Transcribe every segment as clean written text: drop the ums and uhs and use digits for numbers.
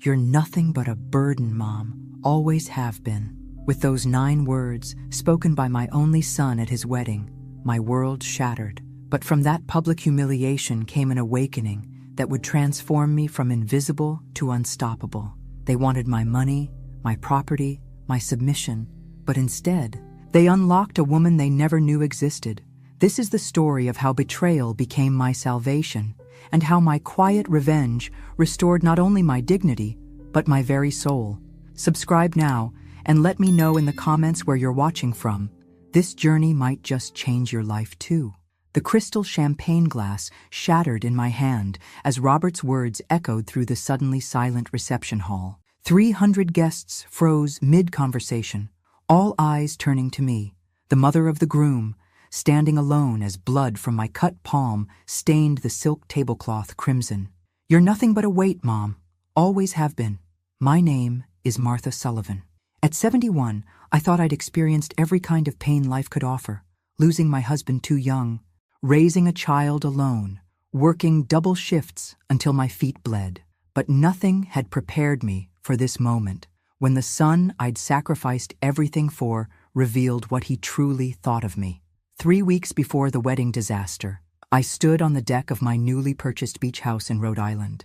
"You're nothing but a burden, Mom. Always have been." With those 9 words, spoken by my only son at his wedding, my world shattered. But from that public humiliation came an awakening that would transform me from invisible to unstoppable. They wanted my money, my property, my submission, but instead, they unlocked a woman they never knew existed. This is the story of how betrayal became my salvation, and how my quiet revenge restored not only my dignity, but my very soul. Subscribe now, and let me know in the comments where you're watching from. This journey might just change your life too. The crystal champagne glass shattered in my hand as Robert's words echoed through the suddenly silent reception hall. 300 guests froze mid-conversation, all eyes turning to me, the mother of the groom, standing alone as blood from my cut palm stained the silk tablecloth crimson. "You're nothing but a weight, Mom. Always have been. My name is Martha Sullivan." At 71, I thought I'd experienced every kind of pain life could offer. Losing my husband too young, raising a child alone, working double shifts until my feet bled. But nothing had prepared me for this moment, when the son I'd sacrificed everything for revealed what he truly thought of me. 3 weeks before the wedding disaster, I stood on the deck of my newly purchased beach house in Rhode Island.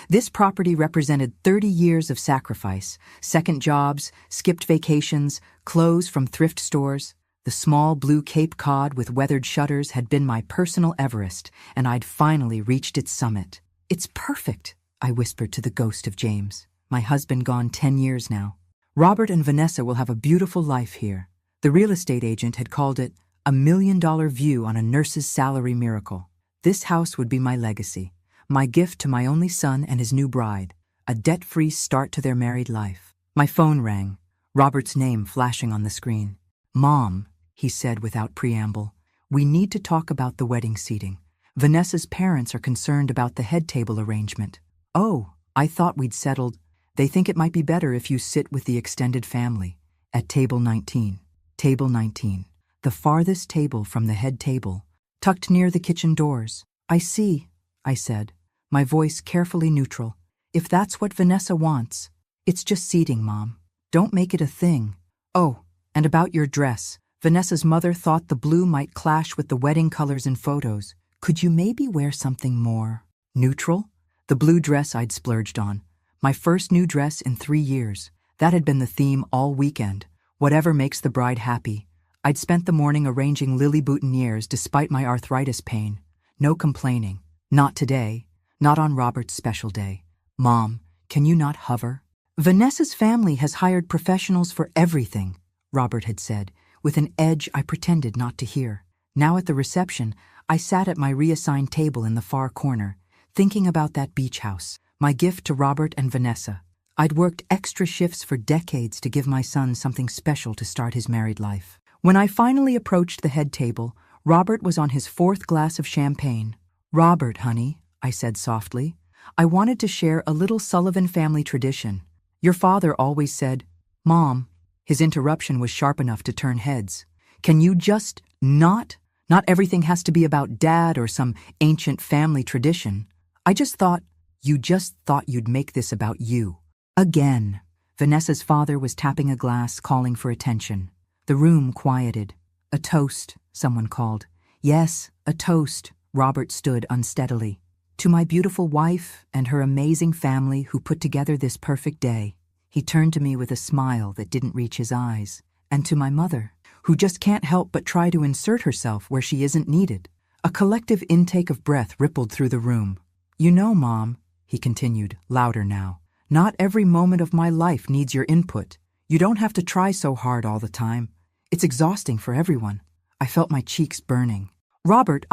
This property represented 30 years of sacrifice, second jobs, skipped vacations, clothes from thrift stores. The small blue Cape Cod with weathered shutters had been my personal Everest, and I'd finally reached its summit. "It's perfect," I whispered to the ghost of James, my husband gone 10 years now. "Robert and Vanessa will have a beautiful life here." The real estate agent had called it a $1 million view on a nurse's salary miracle. This house would be my legacy, my gift to my only son and his new bride, a debt-free start to their married life. My phone rang, Robert's name flashing on the screen. "Mom," he said without preamble, "we need to talk about the wedding seating. Vanessa's parents are concerned about the head table arrangement." "Oh, I thought we'd settled. They think it might be better if you sit with the extended family at table 19. Table 19. The farthest table from the head table, tucked near the kitchen doors. "I see," I said, my voice carefully neutral. "If that's what Vanessa wants, it's just seating, Mom. Don't make it a thing. Oh, and about your dress. Vanessa's mother thought the blue might clash with the wedding colors in photos. Could you maybe wear something more neutral?" The blue dress I'd splurged on. My first new dress in 3 years. That had been the theme all weekend. Whatever makes the bride happy. I'd spent the morning arranging lily boutonnieres despite my arthritis pain. No complaining. Not today. Not on Robert's special day. "Mom, can you not hover?" "Vanessa's family has hired professionals for everything," Robert had said, with an edge I pretended not to hear. Now at the reception, I sat at my reassigned table in the far corner, thinking about that beach house, my gift to Robert and Vanessa. I'd worked extra shifts for decades to give my son something special to start his married life. When I finally approached the head table, Robert was on his 4th glass of champagne. "Robert, honey," I said softly, "I wanted to share a little Sullivan family tradition. Your father always said—" "Mom," his interruption was sharp enough to turn heads. "Can you just not? Not everything has to be about Dad or some ancient family tradition. I just thought you'd make this about you." Again, Vanessa's father was tapping a glass, calling for attention. The room quieted. "A toast," someone called. "Yes, a toast," Robert stood unsteadily. "To my beautiful wife and her amazing family who put together this perfect day." He turned to me with a smile that didn't reach his eyes. "And to my mother, who just can't help but try to insert herself where she isn't needed." A collective intake of breath rippled through the room. "You know, Mom," he continued, louder now, "not every moment of my life needs your input. You don't have to try so hard all the time. It's exhausting for everyone." I felt my cheeks burning. "Robert,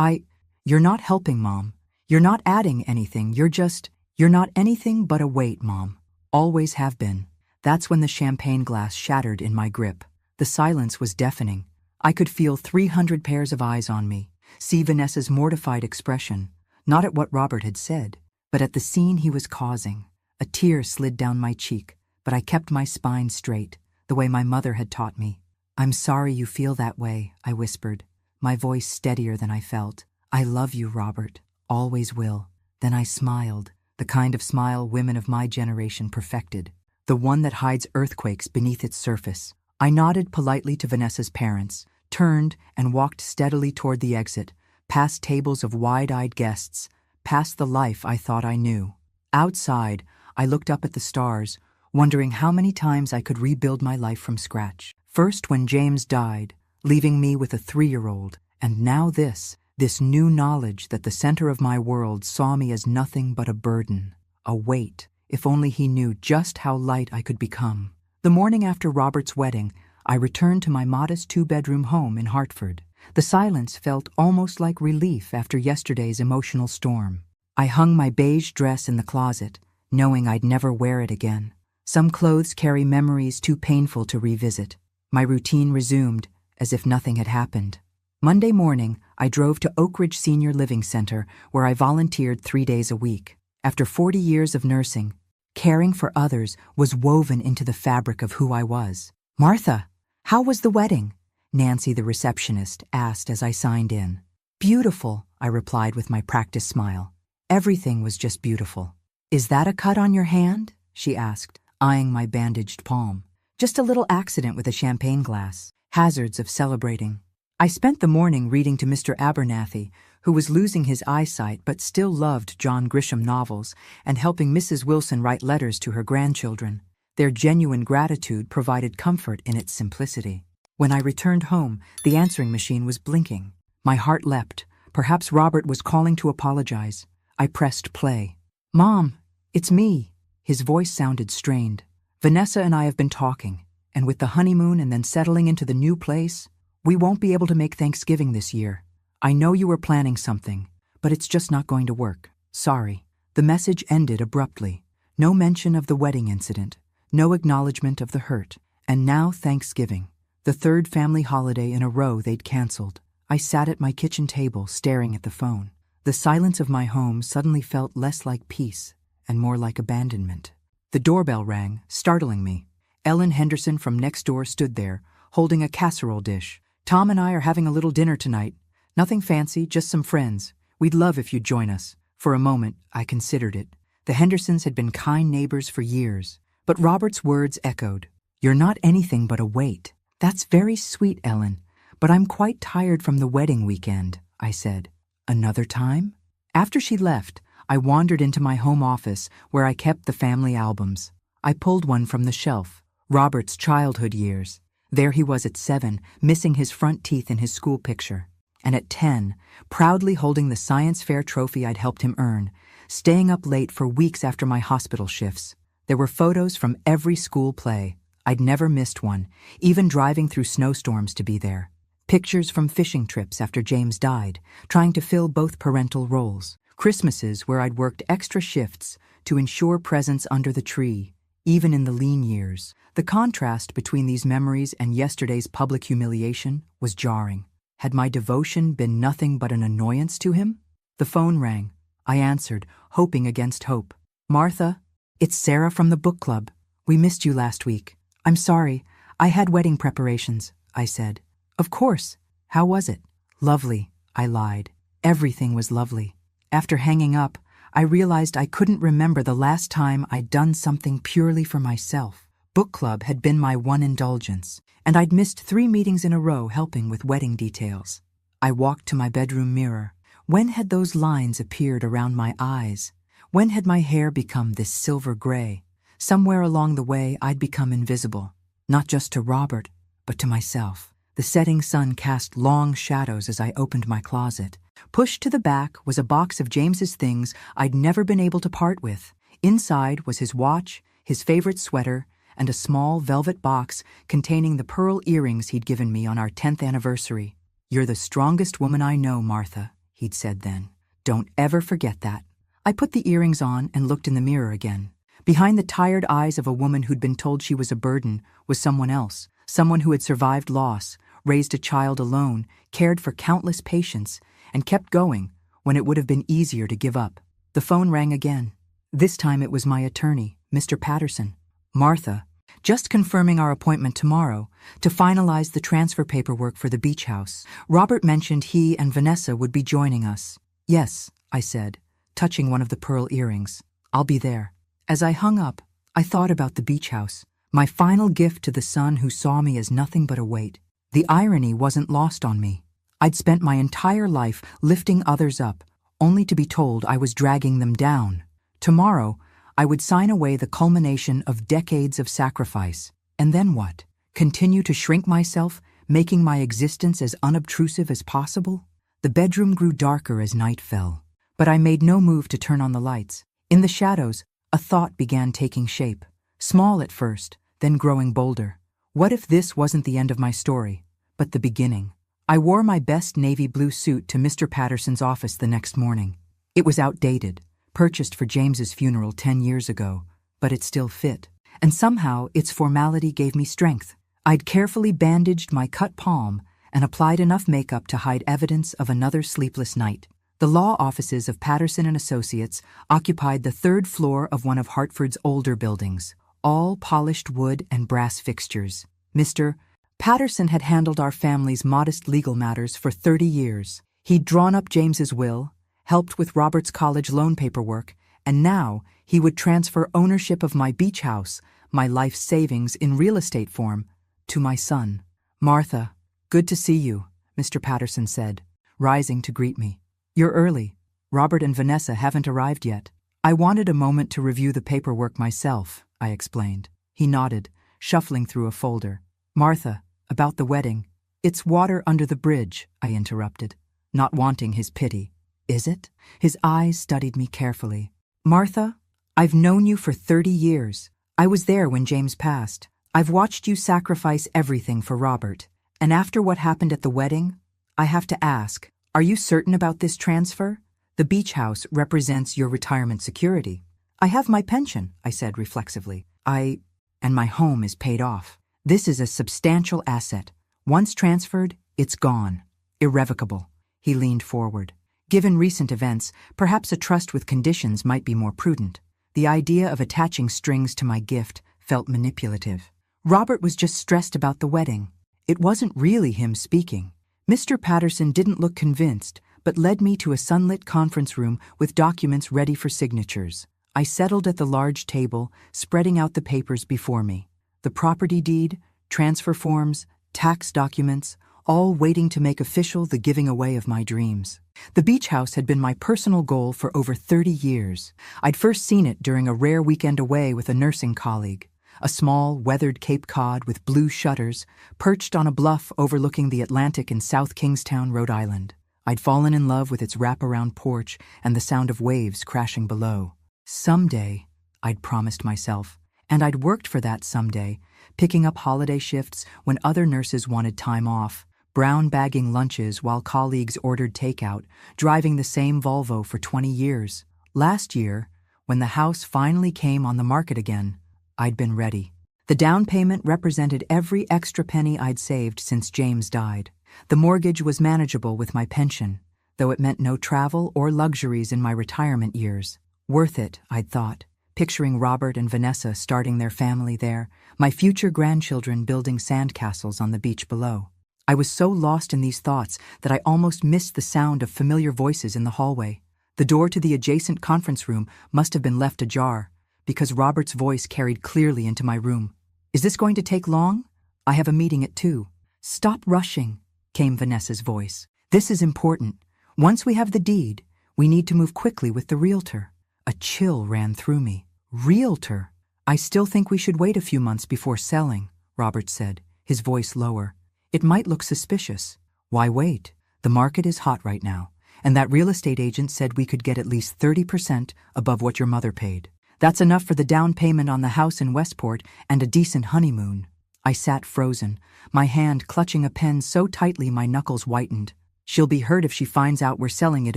You're not helping, Mom. You're not adding anything. You're not anything but a weight, Mom. Always have been." That's when the champagne glass shattered in my grip. The silence was deafening. I could feel 300 pairs of eyes on me, see Vanessa's mortified expression, not at what Robert had said, but at the scene he was causing. A tear slid down my cheek, but I kept my spine straight, the way my mother had taught me. "I'm sorry you feel that way," I whispered, my voice steadier than I felt. "I love you, Robert. Always will." Then I smiled, the kind of smile women of my generation perfected, the one that hides earthquakes beneath its surface. I nodded politely to Vanessa's parents, turned and walked steadily toward the exit, past tables of wide-eyed guests, past the life I thought I knew. Outside, I looked up at the stars, wondering how many times I could rebuild my life from scratch. First when James died, leaving me with a 3-year-old, and now this new knowledge that the center of my world saw me as nothing but a burden, a weight. If only he knew just how light I could become. The morning after Robert's wedding, I returned to my modest 2-bedroom home in Hartford. The silence felt almost like relief after yesterday's emotional storm. I hung my beige dress in the closet, knowing I'd never wear it again. Some clothes carry memories too painful to revisit. My routine resumed, as if nothing had happened. Monday morning, I drove to Oak Ridge Senior Living Center, where I volunteered 3 days a week. After 40 years of nursing, caring for others was woven into the fabric of who I was. "Martha, how was the wedding?" Nancy, the receptionist, asked as I signed in. "Beautiful," I replied with my practiced smile. Everything was just beautiful. "Is that a cut on your hand?" she asked, eyeing my bandaged palm. "Just a little accident with a champagne glass. Hazards of celebrating." I spent the morning reading to Mr. Abernathy, who was losing his eyesight but still loved John Grisham novels, and helping Mrs. Wilson write letters to her grandchildren. Their genuine gratitude provided comfort in its simplicity. When I returned home, the answering machine was blinking. My heart leapt. Perhaps Robert was calling to apologize. I pressed play. "Mom, it's me." His voice sounded strained. "Vanessa and I have been talking, and with the honeymoon and then settling into the new place, we won't be able to make Thanksgiving this year. I know you were planning something, but it's just not going to work. Sorry." The message ended abruptly. No mention of the wedding incident, no acknowledgement of the hurt, and now Thanksgiving, the 3rd family holiday in a row they'd canceled. I sat at my kitchen table staring at the phone. The silence of my home suddenly felt less like peace and more like abandonment. The doorbell rang, startling me. Ellen Henderson from next door stood there, holding a casserole dish. "Tom and I are having a little dinner tonight. Nothing fancy, just some friends. We'd love if you'd join us." For a moment, I considered it. The Hendersons had been kind neighbors for years. But Robert's words echoed. "You're not anything but a weight." "That's very sweet, Ellen, but I'm quite tired from the wedding weekend," I said. "Another time?" After she left, I wandered into my home office where I kept the family albums. I pulled one from the shelf, Robert's childhood years. There he was at 7, missing his front teeth in his school picture. And at 10, proudly holding the science fair trophy I'd helped him earn, staying up late for weeks after my hospital shifts. There were photos from every school play. I'd never missed one, even driving through snowstorms to be there. Pictures from fishing trips after James died, trying to fill both parental roles. Christmases where I'd worked extra shifts to ensure presence under the tree, even in the lean years. The contrast between these memories and yesterday's public humiliation was jarring. Had my devotion been nothing but an annoyance to him? The phone rang. I answered, hoping against hope. "Martha, it's Sarah from the book club. We missed you last week." "I'm sorry. I had wedding preparations," I said. "Of course. How was it?" "Lovely," I lied. Everything was lovely. After hanging up, I realized I couldn't remember the last time I'd done something purely for myself. Book club had been my one indulgence, and I'd missed 3 meetings in a row helping with wedding details. I walked to my bedroom mirror. When had those lines appeared around my eyes? When had my hair become this silver gray? Somewhere along the way, I'd become invisible, not just to Robert, but to myself. The setting sun cast long shadows as I opened my closet. Pushed to the back was a box of James's things I'd never been able to part with. Inside was his watch, his favorite sweater, and a small velvet box containing the pearl earrings he'd given me on our 10th anniversary. "You're the strongest woman I know, Martha," he'd said then. "Don't ever forget that." I put the earrings on and looked in the mirror again. Behind the tired eyes of a woman who'd been told she was a burden was someone else, someone who had survived loss, raised a child alone, cared for countless patients, and kept going when it would have been easier to give up. The phone rang again. This time it was my attorney, Mr. Patterson. "Martha, just confirming our appointment tomorrow to finalize the transfer paperwork for the beach house. Robert mentioned he and Vanessa would be joining us." "Yes," I said, touching one of the pearl earrings. I'll be there. As I hung up, I thought about the beach house, my final gift to the son who saw me as nothing but a weight. The irony wasn't lost on me. I'd spent my entire life lifting others up, only to be told I was dragging them down. Tomorrow, I would sign away the culmination of decades of sacrifice. And then what? Continue to shrink myself, making my existence as unobtrusive as possible? The bedroom grew darker as night fell, but I made no move to turn on the lights. In the shadows, a thought began taking shape, small at first, then growing bolder. What if this wasn't the end of my story, but the beginning? I wore my best navy blue suit to Mr. Patterson's office the next morning. It was outdated, purchased for James's funeral 10 years ago, but it still fit. And somehow its formality gave me strength. I'd carefully bandaged my cut palm and applied enough makeup to hide evidence of another sleepless night. The law offices of Patterson and Associates occupied the third floor of one of Hartford's older buildings, all polished wood and brass fixtures. Mr. Patterson had handled our family's modest legal matters for 30 years. He'd drawn up James's will, helped with Robert's college loan paperwork, and now he would transfer ownership of my beach house, my life savings in real estate form, to my son. "Martha, good to see you," Mr. Patterson said, rising to greet me. "You're early. Robert and Vanessa haven't arrived yet." "I wanted a moment to review the paperwork myself," I explained. He nodded, shuffling through a folder. "Martha, about the wedding." "It's water under the bridge," I interrupted, not wanting his pity. "Is it?" His eyes studied me carefully. "Martha, I've known you for 30 years. I was there when James passed. I've watched you sacrifice everything for Robert. And after what happened at the wedding, I have to ask, are you certain about this transfer? The beach house represents your retirement security." "I have my pension," I said reflexively. And my home is paid off. This is a substantial asset. Once transferred, it's gone. Irrevocable." He leaned forward. "Given recent events, perhaps a trust with conditions might be more prudent." The idea of attaching strings to my gift felt manipulative. Robert was just stressed about the wedding. It wasn't really him speaking. Mr. Patterson didn't look convinced, but led me to a sunlit conference room with documents ready for signatures. I settled at the large table, spreading out the papers before me. The property deed, transfer forms, tax documents, all waiting to make official the giving away of my dreams. The beach house had been my personal goal for over 30 years. I'd first seen it during a rare weekend away with a nursing colleague. A small, weathered Cape Cod with blue shutters, perched on a bluff overlooking the Atlantic in South Kingstown, Rhode Island. I'd fallen in love with its wraparound porch and the sound of waves crashing below. Someday, I'd promised myself, and I'd worked for that someday, picking up holiday shifts when other nurses wanted time off, brown bagging lunches while colleagues ordered takeout, driving the same Volvo for 20 years. Last year, when the house finally came on the market again, I'd been ready. The down payment represented every extra penny I'd saved since James died. The mortgage was manageable with my pension, though it meant no travel or luxuries in my retirement years. Worth it, I'd thought, picturing Robert and Vanessa starting their family there, my future grandchildren building sandcastles on the beach below. I was so lost in these thoughts that I almost missed the sound of familiar voices in the hallway. The door to the adjacent conference room must have been left ajar, because Robert's voice carried clearly into my room. "Is this going to take long? I have a meeting at 2. "Stop rushing," came Vanessa's voice. "This is important. Once we have the deed, we need to move quickly with the realtor." A chill ran through me. "Realtor? I still think we should wait a few months before selling," Robert said, his voice lower. "It might look suspicious." "Why wait? The market is hot right now, and that real estate agent said we could get at least 30% above what your mother paid. That's enough for the down payment on the house in Westport and a decent honeymoon." I sat frozen, my hand clutching a pen so tightly my knuckles whitened. "She'll be hurt if she finds out we're selling it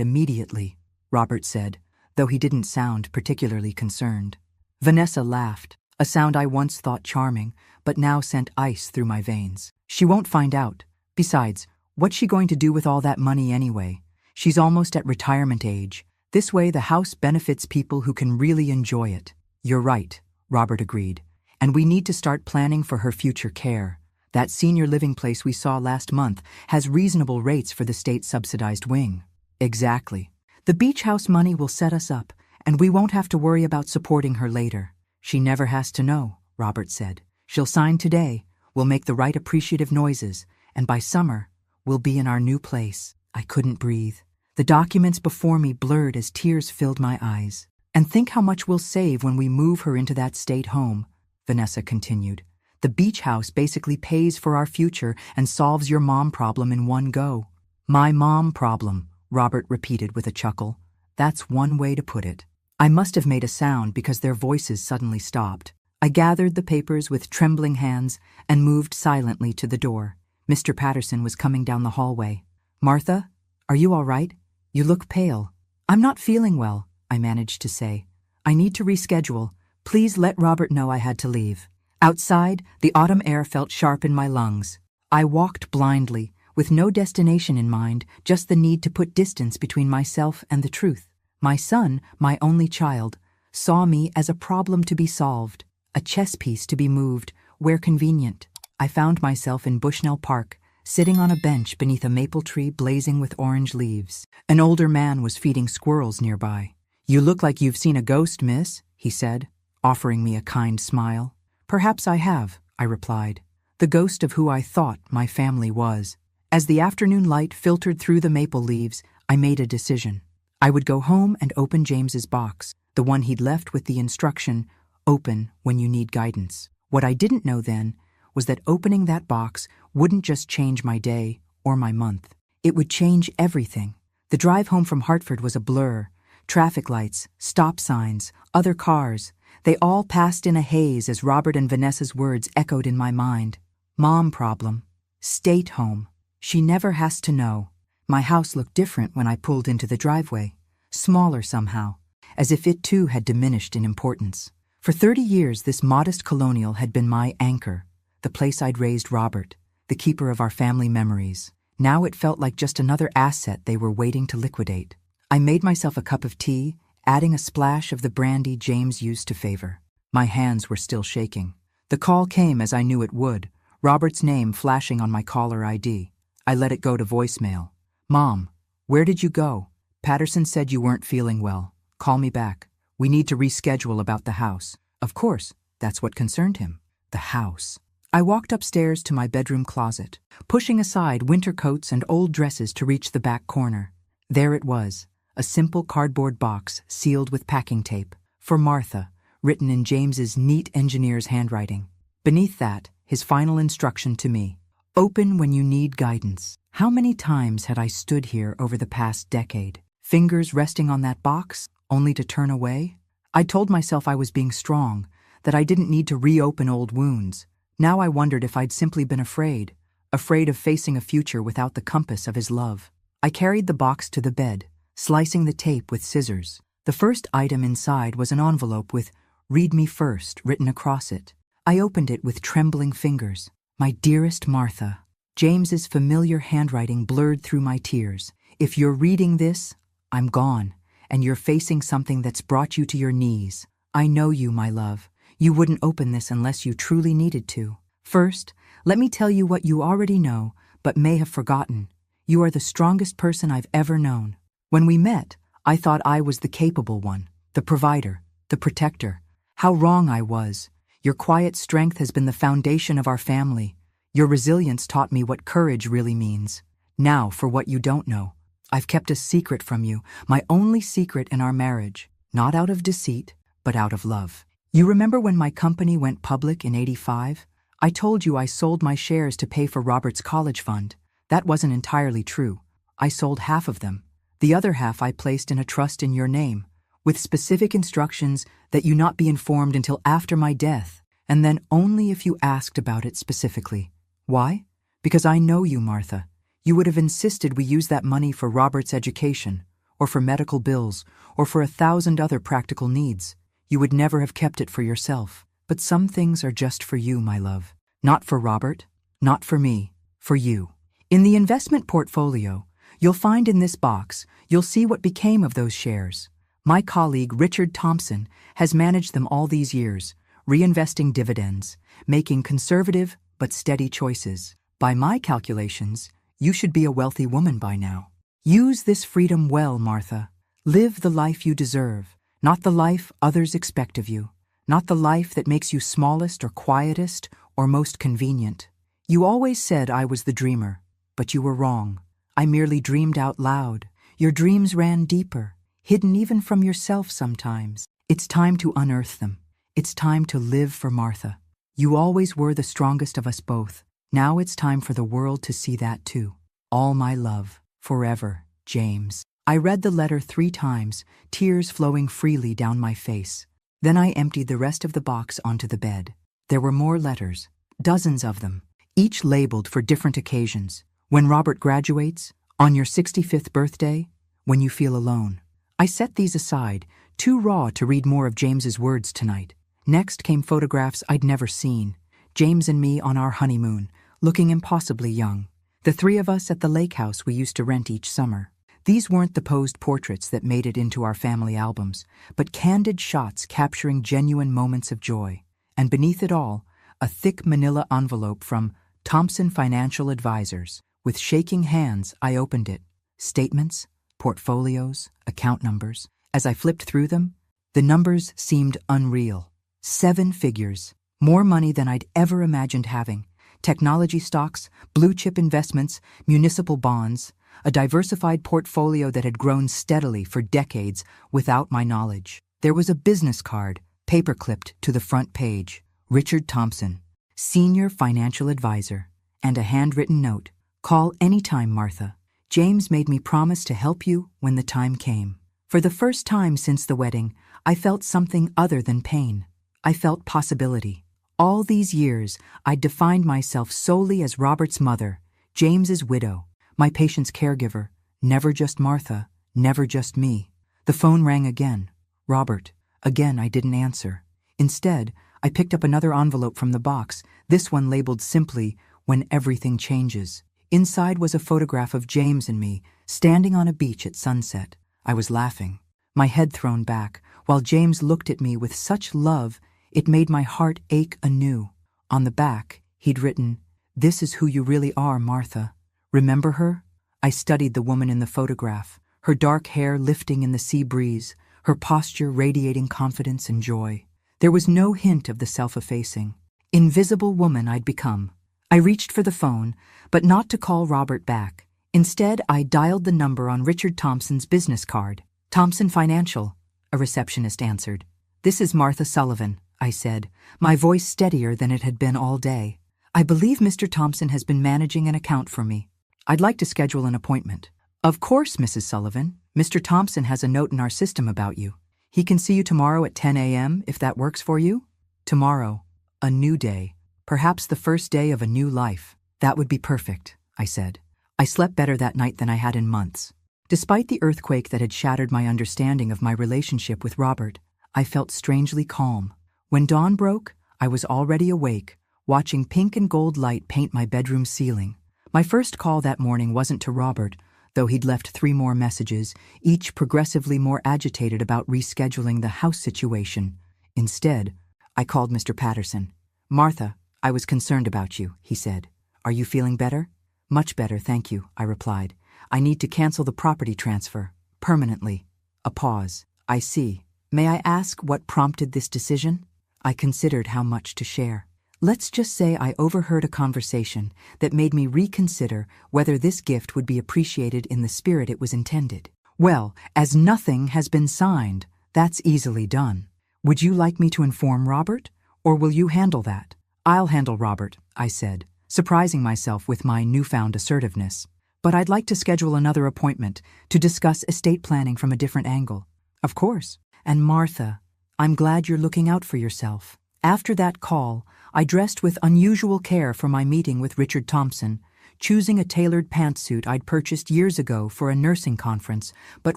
immediately," Robert said, though he didn't sound particularly concerned. Vanessa laughed, a sound I once thought charming, but now sent ice through my veins. "She won't find out. Besides, what's she going to do with all that money anyway? She's almost at retirement age. This way the house benefits people who can really enjoy it." "You're right," Robert agreed. "And we need to start planning for her future care. That senior living place we saw last month has reasonable rates for the state-subsidized wing." "Exactly. The beach house money will set us up, and we won't have to worry about supporting her later. She never has to know, Robert said. She'll sign today, we'll make the right appreciative noises, and by summer, we'll be in our new place. I couldn't breathe. The documents before me blurred as tears filled my eyes. And think how much we'll save when we move her into that state home, Vanessa continued. The beach house basically pays for our future and solves your mom problem in one go. My mom problem, Robert repeated with a chuckle. That's one way to put it. I must have made a sound because their voices suddenly stopped. I gathered the papers with trembling hands and moved silently to the door. Mr. Patterson was coming down the hallway. Martha, are you all right? You look pale. I'm not feeling well, I managed to say. I need to reschedule. Please let Robert know I had to leave. Outside, the autumn air felt sharp in my lungs. I walked blindly, with no destination in mind, just the need to put distance between myself and the truth. My son, my only child, saw me as a problem to be solved, a chess piece to be moved, where convenient. I found myself in Bushnell Park, sitting on a bench beneath a maple tree blazing with orange leaves. An older man was feeding squirrels nearby. You look like you've seen a ghost, miss, he said, offering me a kind smile. Perhaps I have, I replied, the ghost of who I thought my family was. As the afternoon light filtered through the maple leaves, I made a decision. I would go home and open James's box, the one he'd left with the instruction, open when you need guidance. What I didn't know then was that opening that box wouldn't just change my day or my month. It would change everything. The drive home from Hartford was a blur. Traffic lights, stop signs, other cars. They all passed in a haze as Robert and Vanessa's words echoed in my mind. Mom problem. State home. She never has to know. My house looked different when I pulled into the driveway. Smaller somehow, as if it too had diminished in importance. For 30 years, this modest colonial had been my anchor, the place I'd raised Robert, the keeper of our family memories. Now it felt like just another asset they were waiting to liquidate. I made myself a cup of tea, adding a splash of the brandy James used to favor. My hands were still shaking. The call came as I knew it would, Robert's name flashing on my caller ID. I let it go to voicemail. Mom, where did you go? Patterson said you weren't feeling well. Call me back. We need to reschedule about the house. Of course, that's what concerned him. The house. I walked upstairs to my bedroom closet, pushing aside winter coats and old dresses to reach the back corner. There it was, a simple cardboard box sealed with packing tape. For Martha, written in James's neat engineer's handwriting. Beneath that, his final instruction to me. Open when you need guidance. How many times had I stood here over the past decade, fingers resting on that box, only to turn away? I told myself I was being strong, that I didn't need to reopen old wounds. Now I wondered if I'd simply been afraid of facing a future without the compass of his love. I carried the box to the bed, slicing the tape with scissors. The first item inside was an envelope with "Read me first" written across it. I opened it with trembling fingers. My dearest Martha. James's familiar handwriting blurred through my tears. If you're reading this, I'm gone, and you're facing something that's brought you to your knees. I know you, my love. You wouldn't open this unless you truly needed to. First, let me tell you what you already know, but may have forgotten. You are the strongest person I've ever known. When we met, I thought I was the capable one, the provider, the protector. How wrong I was. Your quiet strength has been the foundation of our family. Your resilience taught me what courage really means. Now, for what you don't know. I've kept a secret from you, my only secret in our marriage. Not out of deceit, but out of love. You remember when my company went public in '85? I told you I sold my shares to pay for Robert's college fund. That wasn't entirely true. I sold half of them. The other half I placed in a trust in your name, with specific instructions that you not be informed until after my death, and then only if you asked about it specifically. Why? Because I know you, Martha. You would have insisted we use that money for Robert's education, or for medical bills, or for 1,000 other practical needs. You would never have kept it for yourself. But some things are just for you, my love. Not for Robert, not for me, for you. In the investment portfolio, you'll find in this box, you'll see what became of those shares. My colleague, Richard Thompson, has managed them all these years, reinvesting dividends, making conservative but steady choices. By my calculations, you should be a wealthy woman by now. Use this freedom well, Martha. Live the life you deserve, Not the life others expect of you. Not the life that makes you smallest or quietest or most convenient. You always said I was the dreamer, but you were wrong. I merely dreamed out loud. Your dreams ran deeper, hidden even from yourself sometimes. It's time to unearth them. It's time to live for Martha. You always were the strongest of us both. Now it's time for the world to see that too. All my love, forever, James. I read the letter 3 times, tears flowing freely down my face. Then I emptied the rest of the box onto the bed. There were more letters, dozens of them, each labeled for different occasions. When Robert graduates, on your 65th birthday, when you feel alone. I set these aside, too raw to read more of James's words tonight. Next came photographs I'd never seen. James and me on our honeymoon, looking impossibly young. The 3 of us at the lake house we used to rent each summer. These weren't the posed portraits that made it into our family albums, but candid shots capturing genuine moments of joy. And beneath it all, a thick manila envelope from Thompson Financial Advisors. With shaking hands, I opened it. Statements, portfolios, account numbers. As I flipped through them, the numbers seemed unreal. 7 figures, more money than I'd ever imagined having. Technology stocks, blue-chip investments, municipal bonds, a diversified portfolio that had grown steadily for decades without my knowledge. There was a business card, paper-clipped to the front page. Richard Thompson, Senior Financial Advisor, and a handwritten note. Call anytime, Martha. James made me promise to help you when the time came. For the first time since the wedding, I felt something other than pain. I felt possibility. All these years, I'd defined myself solely as Robert's mother, James's widow, my patient's caregiver, never just Martha, never just me. The phone rang again. Robert. Again, I didn't answer. Instead, I picked up another envelope from the box, this one labeled simply, "When Everything Changes." Inside was a photograph of James and me, standing on a beach at sunset. I was laughing, my head thrown back, while James looked at me with such love, it made my heart ache anew. On the back, he'd written, "This is who you really are, Martha. Remember her?" I studied the woman in the photograph, her dark hair lifting in the sea breeze, her posture radiating confidence and joy. There was no hint of the self-effacing, invisible woman I'd become. I reached for the phone, but not to call Robert back. Instead, I dialed the number on Richard Thompson's business card. "Thompson Financial," a receptionist answered. "This is Martha Sullivan," I said, my voice steadier than it had been all day. "I believe Mr. Thompson has been managing an account for me. I'd like to schedule an appointment." "Of course, Mrs. Sullivan. Mr. Thompson has a note in our system about you. He can see you tomorrow at 10 a.m. if that works for you." Tomorrow, a new day, perhaps the first day of a new life. "That would be perfect," I said. I slept better that night than I had in months. Despite the earthquake that had shattered my understanding of my relationship with Robert, I felt strangely calm. When dawn broke, I was already awake, watching pink and gold light paint my bedroom ceiling. My first call that morning wasn't to Robert, though he'd left 3 more messages, each progressively more agitated about rescheduling the house situation. Instead, I called Mr. Patterson. "Martha, I was concerned about you," he said. "Are you feeling better?" "Much better, thank you," I replied. "I need to cancel the property transfer, permanently." A pause. "I see. May I ask what prompted this decision?" I considered how much to share. Let's just say I overheard a conversation that made me reconsider whether this gift would be appreciated in the spirit it was intended. "Well, as nothing has been signed, that's easily done. Would you like me to inform Robert, or will you handle that?" "I'll handle Robert," I said, surprising myself with my newfound assertiveness. "But I'd like to schedule another appointment to discuss estate planning from a different angle." "Of course. And Martha, I'm glad you're looking out for yourself." After that call, I dressed with unusual care for my meeting with Richard Thompson, choosing a tailored pantsuit I'd purchased years ago for a nursing conference, but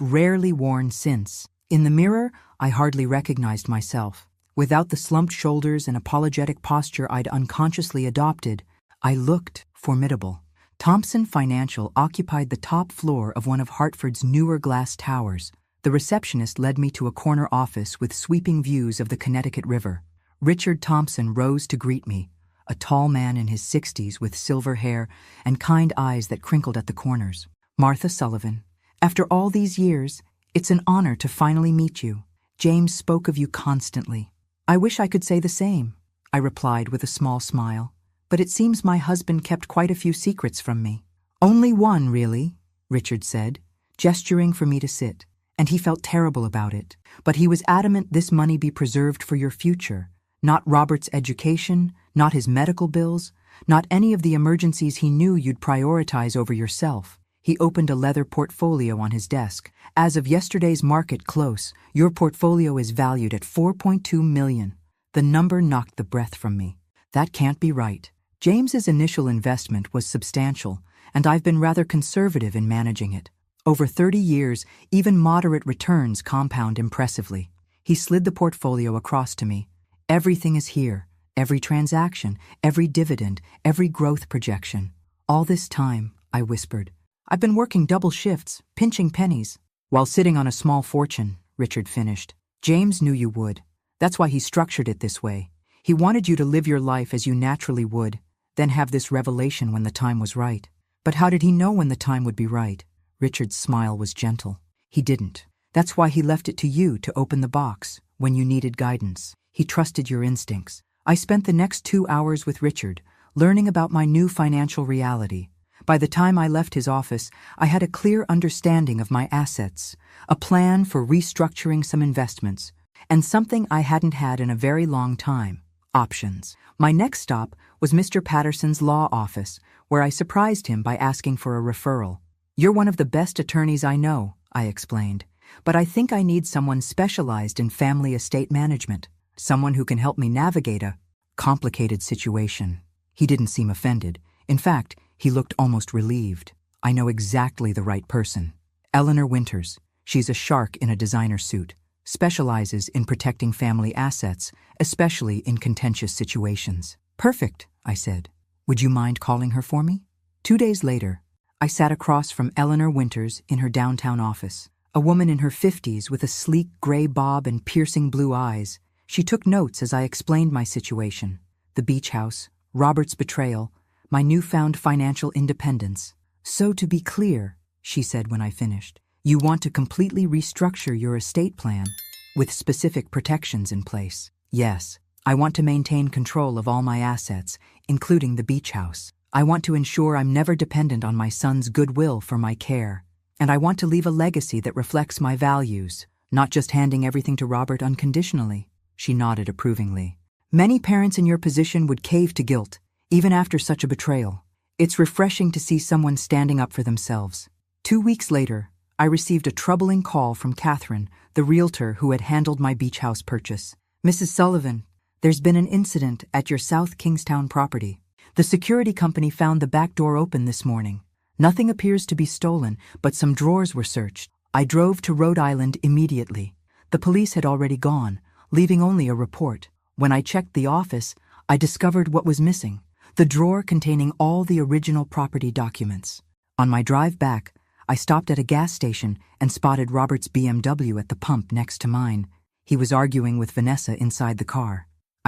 rarely worn since. In the mirror, I hardly recognized myself. Without the slumped shoulders and apologetic posture I'd unconsciously adopted, I looked formidable. Thompson Financial occupied the top floor of one of Hartford's newer glass towers. The receptionist led me to a corner office with sweeping views of the Connecticut River. Richard Thompson rose to greet me, a tall man in his 60s with silver hair and kind eyes that crinkled at the corners. "Martha Sullivan, after all these years, it's an honor to finally meet you. James spoke of you constantly. I wish I could say the same, I replied with a small smile. But it seems my husband kept quite a few secrets from me. Only one, really, Richard said, gesturing for me to sit. And he felt terrible about it. But he was adamant this money be preserved for your future. Not Robert's education, not his medical bills, not any of the emergencies he knew you'd prioritize over yourself. He opened a leather portfolio on his desk. As of yesterday's market close, your portfolio is valued at $4.2 million. The number knocked the breath from me. That can't be right. James's initial investment was substantial, and I've been rather conservative in managing it. Over 30 years, even moderate returns compound impressively. He slid the portfolio across to me. Everything is here. Every transaction, every dividend, every growth projection. All this time, I whispered. I've been working double shifts, pinching pennies, while sitting on a small fortune, Richard finished. James knew you would. That's why he structured it this way. He wanted you to live your life as you naturally would, then have this revelation when the time was right. But how did he know when the time would be right? Richard's smile was gentle. He didn't. That's why he left it to you to open the box when you needed guidance. He trusted your instincts. I spent the next 2 hours with Richard, learning about my new financial reality. By the time I left his office, I had a clear understanding of my assets, a plan for restructuring some investments, and something I hadn't had in a very long time: options. My next stop was Mr. Patterson's law office, where I surprised him by asking for a referral. You're one of the best attorneys I know, I explained, but I think I need someone specialized in family estate management, someone who can help me navigate a complicated situation. He didn't seem offended. In fact, he looked almost relieved. I know exactly the right person. Eleanor Winters. She's a shark in a designer suit, specializes in protecting family assets, especially in contentious situations. Perfect, I said. Would you mind calling her for me? 2 days later, I sat across from Eleanor Winters in her downtown office. A woman in her 50s with a sleek gray bob and piercing blue eyes. She took notes as I explained my situation: the beach house, Robert's betrayal, my newfound financial independence. So to be clear, she said when I finished, you want to completely restructure your estate plan with specific protections in place. Yes, I want to maintain control of all my assets, including the beach house. I want to ensure I'm never dependent on my son's goodwill for my care. And I want to leave a legacy that reflects my values, not just handing everything to Robert unconditionally. She nodded approvingly. Many parents in your position would cave to guilt, even after such a betrayal. It's refreshing to see someone standing up for themselves. 2 weeks later, I received a troubling call from Catherine, the realtor who had handled my beach house purchase. Mrs. Sullivan, there's been an incident at your South Kingstown property. The security company found the back door open this morning. Nothing appears to be stolen, but some drawers were searched. I drove to Rhode Island immediately. The police had already gone, leaving only a report. When I checked the office, I discovered what was missing: the drawer containing all the original property documents. On my drive back, I stopped at a gas station and spotted Robert's BMW at the pump next to mine. He was arguing with Vanessa inside the car.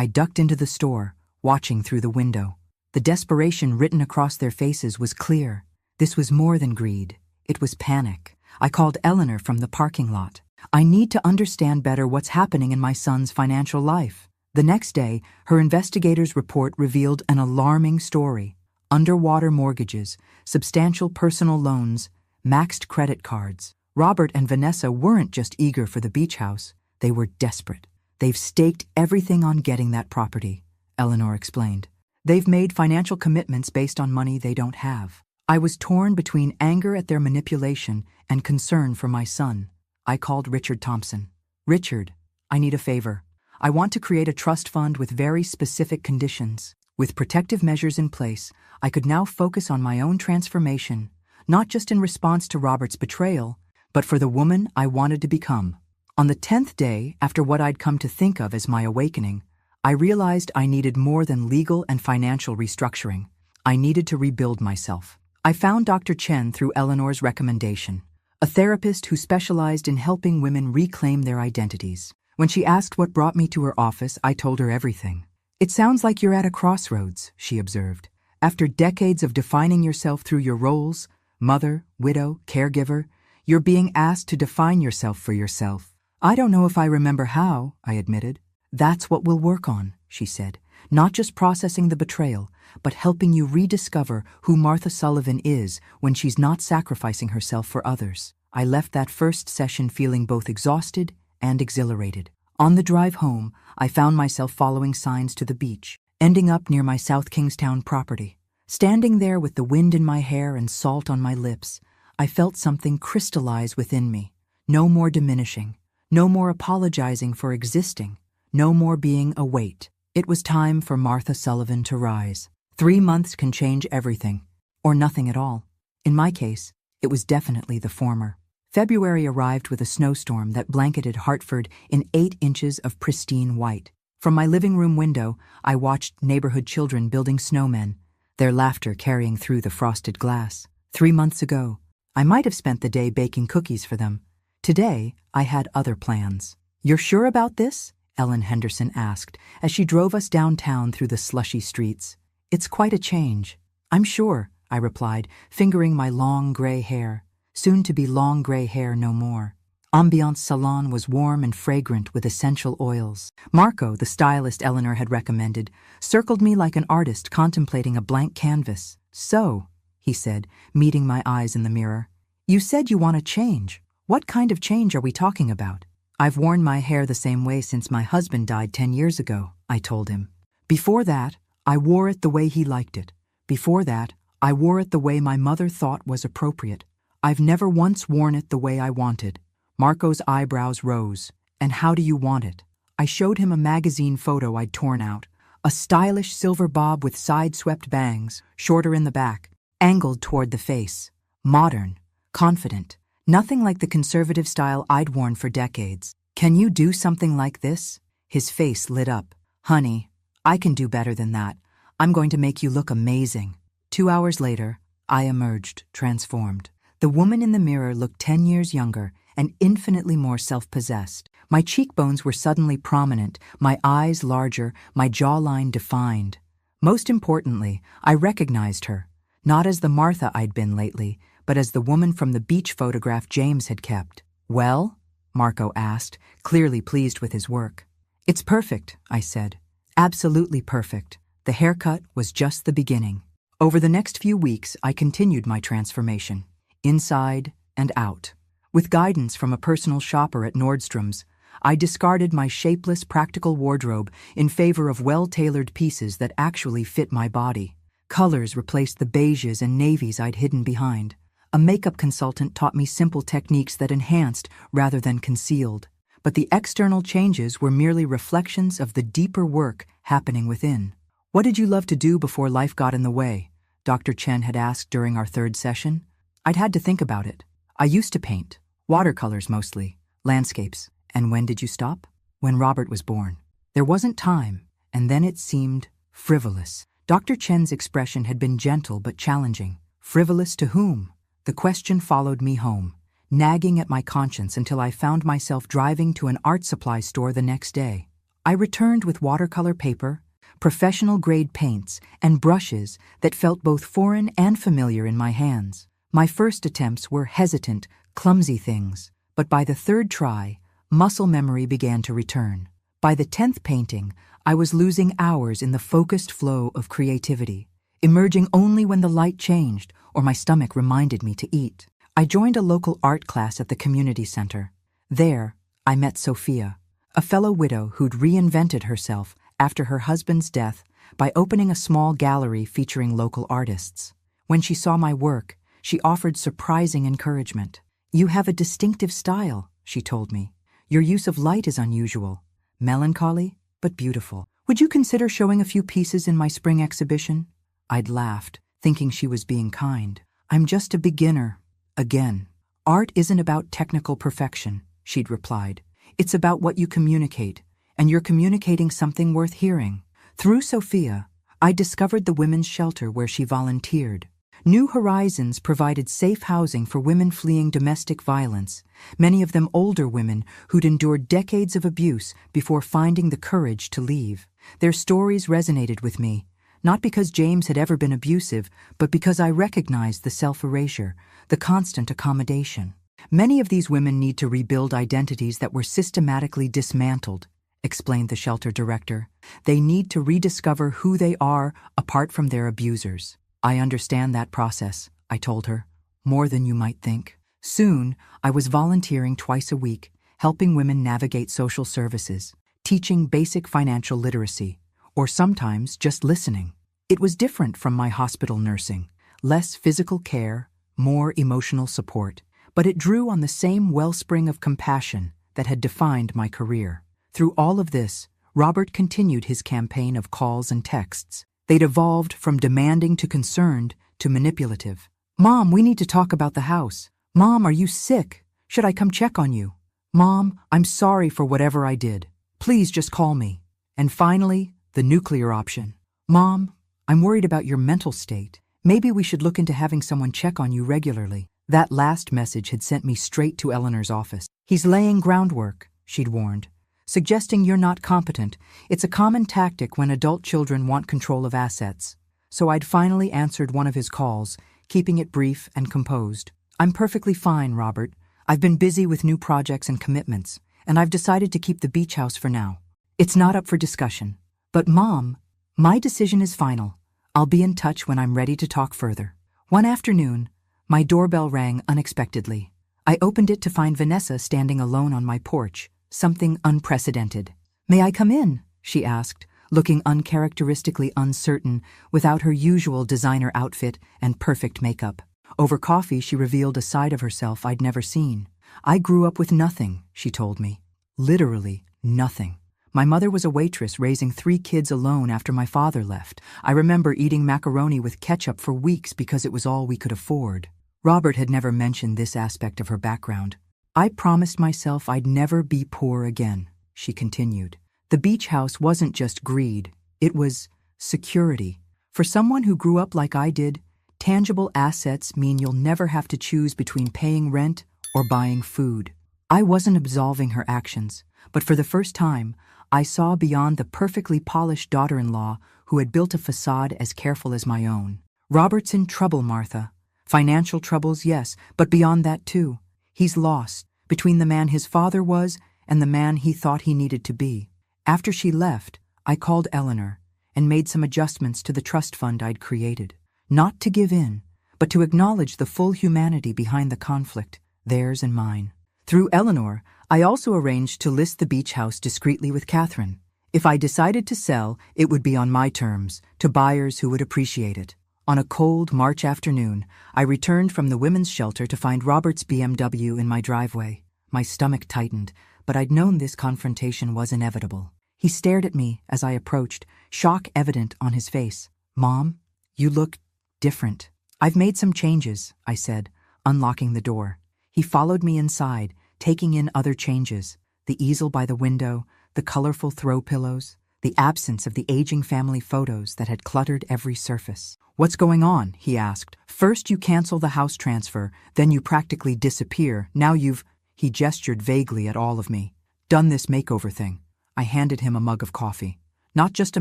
I ducked into the store, watching through the window. The desperation written across their faces was clear. This was more than greed. It was panic. I called Eleanor from the parking lot. I need to understand better what's happening in my son's financial life. The next day, her investigator's report revealed an alarming story: underwater mortgages, substantial personal loans, maxed credit cards. Robert and Vanessa weren't just eager for the beach house. They were desperate. They've staked everything on getting that property, Eleanor explained. They've made financial commitments based on money they don't have. I was torn between anger at their manipulation and concern for my son. I called Richard Thompson. Richard, I need a favor. I want to create a trust fund with very specific conditions. With protective measures in place, I could now focus on my own transformation, not just in response to Robert's betrayal, but for the woman I wanted to become. On the 10th day, after what I'd come to think of as my awakening, I realized I needed more than legal and financial restructuring. I needed to rebuild myself. I found Dr. Chen through Eleanor's recommendation, a therapist who specialized in helping women reclaim their identities. When she asked what brought me to her office, I told her everything. It sounds like you're at a crossroads, she observed. After decades of defining yourself through your roles, mother, widow, caregiver, you're being asked to define yourself for yourself. I don't know if I remember how, I admitted. That's what we'll work on, she said. Not just processing the betrayal, but helping you rediscover who Martha Sullivan is when she's not sacrificing herself for others. I left that first session feeling both exhausted and exhilarated. On the drive home, I found myself following signs to the beach, ending up near my South Kingstown property. Standing there with the wind in my hair and salt on my lips, I felt something crystallize within me. No more diminishing, no more apologizing for existing, no more being a weight. It was time for Martha Sullivan to rise. 3 months can change everything, or nothing at all. In my case, it was definitely the former. February arrived with a snowstorm that blanketed Hartford in 8 inches of pristine white. From my living room window, I watched neighborhood children building snowmen, their laughter carrying through the frosted glass. 3 months ago, I might have spent the day baking cookies for them. Today, I had other plans. "You're sure about this?" Ellen Henderson asked as she drove us downtown through the slushy streets. "It's quite a change." "I'm sure," I replied, fingering my long gray hair, soon to be long gray hair no more. Ambiance Salon was warm and fragrant with essential oils. Marco, the stylist Eleanor had recommended, circled me like an artist contemplating a blank canvas. "So," he said, meeting my eyes in the mirror, "you said you want to change. What kind of change are we talking about?" "I've worn my hair the same way since my husband died 10 years ago," I told him. "Before that, I wore it the way he liked it. Before that, I wore it the way my mother thought was appropriate. I've never once worn it the way I wanted." Marco's eyebrows rose. "And how do you want it?" I showed him a magazine photo I'd torn out. A stylish silver bob with side-swept bangs, shorter in the back, angled toward the face. Modern, confident, nothing like the conservative style I'd worn for decades. "Can you do something like this?" His face lit up. "Honey, I can do better than that. I'm going to make you look amazing." 2 hours later, I emerged, transformed. The woman in the mirror looked 10 years younger and infinitely more self-possessed. My cheekbones were suddenly prominent, my eyes larger, my jawline defined. Most importantly, I recognized her, not as the Martha I'd been lately, but as the woman from the beach photograph James had kept. "Well?" Marco asked, clearly pleased with his work. "It's perfect," I said. "Absolutely perfect." The haircut was just the beginning. Over the next few weeks, I continued my transformation, inside and out. With guidance from a personal shopper at Nordstrom's, I discarded my shapeless, practical wardrobe in favor of well-tailored pieces that actually fit my body. Colors replaced the beiges and navies I'd hidden behind. A makeup consultant taught me simple techniques that enhanced rather than concealed. But the external changes were merely reflections of the deeper work happening within. "What did you love to do before life got in the way?" Dr. Chen had asked during our 3rd session. I'd had to think about it. "I used to paint. Watercolors mostly. Landscapes." "And when did you stop?" "When Robert was born." There wasn't time, and then it seemed frivolous. Dr. Chen's expression had been gentle but challenging. Frivolous to whom? The question followed me home, nagging at my conscience until I found myself driving to an art supply store the next day. I returned with watercolor paper, professional-grade paints, and brushes that felt both foreign and familiar in my hands. My first attempts were hesitant, clumsy things, but by the 3rd try, muscle memory began to return. By the 10th painting, I was losing hours in the focused flow of creativity, emerging only when the light changed or my stomach reminded me to eat. I joined a local art class at the community center. There, I met Sophia, a fellow widow who'd reinvented herself after her husband's death by opening a small gallery featuring local artists. When she saw my work, she offered surprising encouragement. "You have a distinctive style," she told me. "Your use of light is unusual, melancholy, but beautiful. Would you consider showing a few pieces in my spring exhibition?" I'd laughed, thinking she was being kind. "I'm just a beginner." Again, "Art isn't about technical perfection," she'd replied. "It's about what you communicate, and you're communicating something worth hearing." Through Sophia, I discovered the women's shelter where she volunteered. New Horizons provided safe housing for women fleeing domestic violence, many of them older women who'd endured decades of abuse before finding the courage to leave. Their stories resonated with me, not because James had ever been abusive, but because I recognized the self-erasure, the constant accommodation. Many of these women need to rebuild identities that were systematically dismantled, explained the shelter director. They need to rediscover who they are apart from their abusers. I understand that process, I told her, more than you might think. Soon, I was volunteering twice a week, helping women navigate social services, teaching basic financial literacy, or sometimes just listening. It was different from my hospital nursing, less physical care, more emotional support, but it drew on the same wellspring of compassion that had defined my career. Through all of this, Robert continued his campaign of calls and texts. They'd evolved from demanding to concerned to manipulative. "Mom, we need to talk about the house. Mom, are you sick? Should I come check on you? Mom, I'm sorry for whatever I did. Please just call me." And finally, the nuclear option. "Mom, I'm worried about your mental state. Maybe we should look into having someone check on you regularly." That last message had sent me straight to Eleanor's office. "He's laying groundwork," she'd warned, "suggesting you're not competent. It's a common tactic when adult children want control of assets." So I'd finally answered one of his calls, keeping it brief and composed. "I'm perfectly fine, Robert. I've been busy with new projects and commitments, and I've decided to keep the beach house for now. It's not up for discussion. But Mom, my decision is final. I'll be in touch when I'm ready to talk further." One afternoon, my doorbell rang unexpectedly. I opened it to find Vanessa standing alone on my porch, something unprecedented. "May I come in?" she asked, looking uncharacteristically uncertain without her usual designer outfit and perfect makeup. Over coffee, she revealed a side of herself I'd never seen. "I grew up with nothing," she told me. Literally nothing. My mother was a waitress raising 3 kids alone after my father left. I remember eating macaroni with ketchup for weeks because it was all we could afford. Robert had never mentioned this aspect of her background. "I promised myself I'd never be poor again," she continued. The beach house wasn't just greed, it was security. For someone who grew up like I did, tangible assets mean you'll never have to choose between paying rent or buying food. I wasn't absolving her actions, but for the first time, I saw beyond the perfectly polished daughter-in-law who had built a facade as careful as my own. "Robert's in trouble, Martha. Financial troubles, yes, but beyond that too. He's lost, between the man his father was and the man he thought he needed to be." After she left, I called Eleanor and made some adjustments to the trust fund I'd created. Not to give in, but to acknowledge the full humanity behind the conflict, theirs and mine. Through Eleanor, I also arranged to list the beach house discreetly with Catherine. If I decided to sell, it would be on my terms, to buyers who would appreciate it. On a cold March afternoon, I returned from the women's shelter to find Robert's BMW in my driveway. My stomach tightened, but I'd known this confrontation was inevitable. He stared at me as I approached, shock evident on his face. "Mom, you look different." "I've made some changes," I said, unlocking the door. He followed me inside, taking in other changes: the easel by the window, the colorful throw pillows, the absence of the aging family photos that had cluttered every surface. "What's going on?" he asked. "First you cancel the house transfer, then you practically disappear. Now you've—" He gestured vaguely at all of me. "Done this makeover thing." I handed him a mug of coffee. "Not just a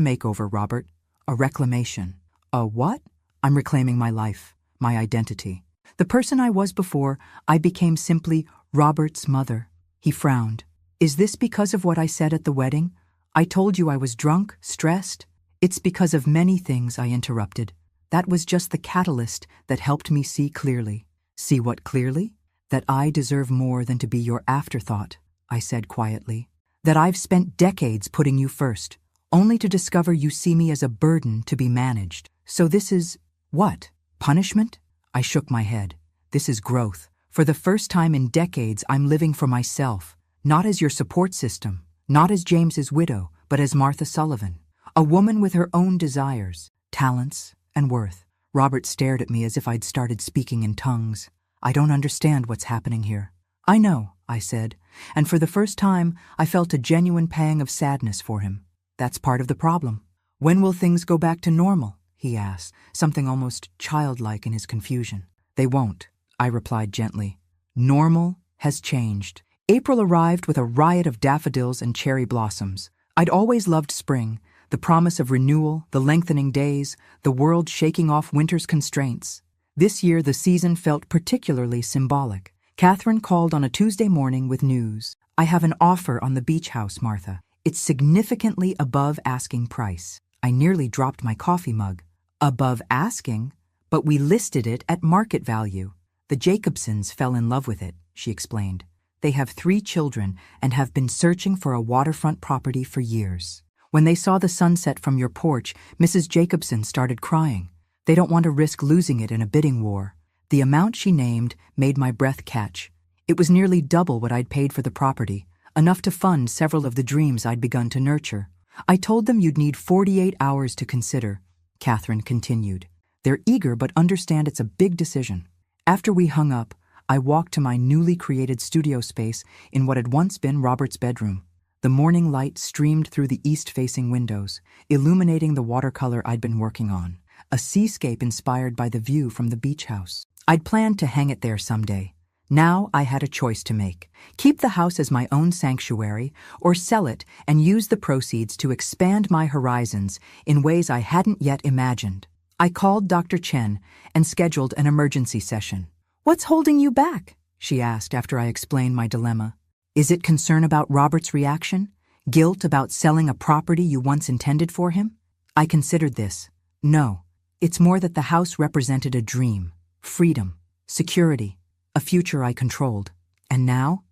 makeover, Robert. A reclamation." "A what?" "I'm reclaiming my life, my identity. The person I was before, I became simply Robert's mother." He frowned. "Is this because of what I said at the wedding? I told you I was drunk, stressed?" "It's because of many things," I interrupted. "That was just the catalyst that helped me see clearly." "See what clearly?" "That I deserve more than to be your afterthought," I said quietly. "That I've spent decades putting you first, only to discover you see me as a burden to be managed. So this is, what, punishment?" I shook my head. "This is growth. For the first time in decades, I'm living for myself, not as your support system, not as James's widow, but as Martha Sullivan, a woman with her own desires, talents, and worth." Robert stared at me as if I'd started speaking in tongues. "I don't understand what's happening here." "I know," I said, and for the first time, I felt a genuine pang of sadness for him. "That's part of the problem." "When will things go back to normal?" he asked, something almost childlike in his confusion. "They won't," I replied gently. "Normal has changed." April arrived with a riot of daffodils and cherry blossoms. I'd always loved spring, the promise of renewal, the lengthening days, the world shaking off winter's constraints. This year, the season felt particularly symbolic. Catherine called on a Tuesday morning with news. I have an offer on the beach house, Martha. It's significantly above asking price. I nearly dropped my coffee mug. Above asking? But we listed it at market value. The Jacobsons fell in love with it, she explained. They have 3 children and have been searching for a waterfront property for years. When they saw the sunset from your porch, Mrs. Jacobson started crying. They don't want to risk losing it in a bidding war. The amount she named made my breath catch. It was nearly double what I'd paid for the property, enough to fund several of the dreams I'd begun to nurture. I told them you'd need 48 hours to consider, Catherine continued. They're eager but understand it's a big decision. After we hung up, I walked to my newly created studio space in what had once been Robert's bedroom. The morning light streamed through the east-facing windows, illuminating the watercolor I'd been working on, a seascape inspired by the view from the beach house. I'd planned to hang it there someday. Now I had a choice to make: keep the house as my own sanctuary, or sell it and use the proceeds to expand my horizons in ways I hadn't yet imagined. I called Dr. Chen and scheduled an emergency session. "What's holding you back?" she asked after I explained my dilemma. "Is it concern about Robert's reaction? Guilt about selling a property you once intended for him?" I considered this. No, it's more that the house represented a dream, freedom, security, a future I controlled. And now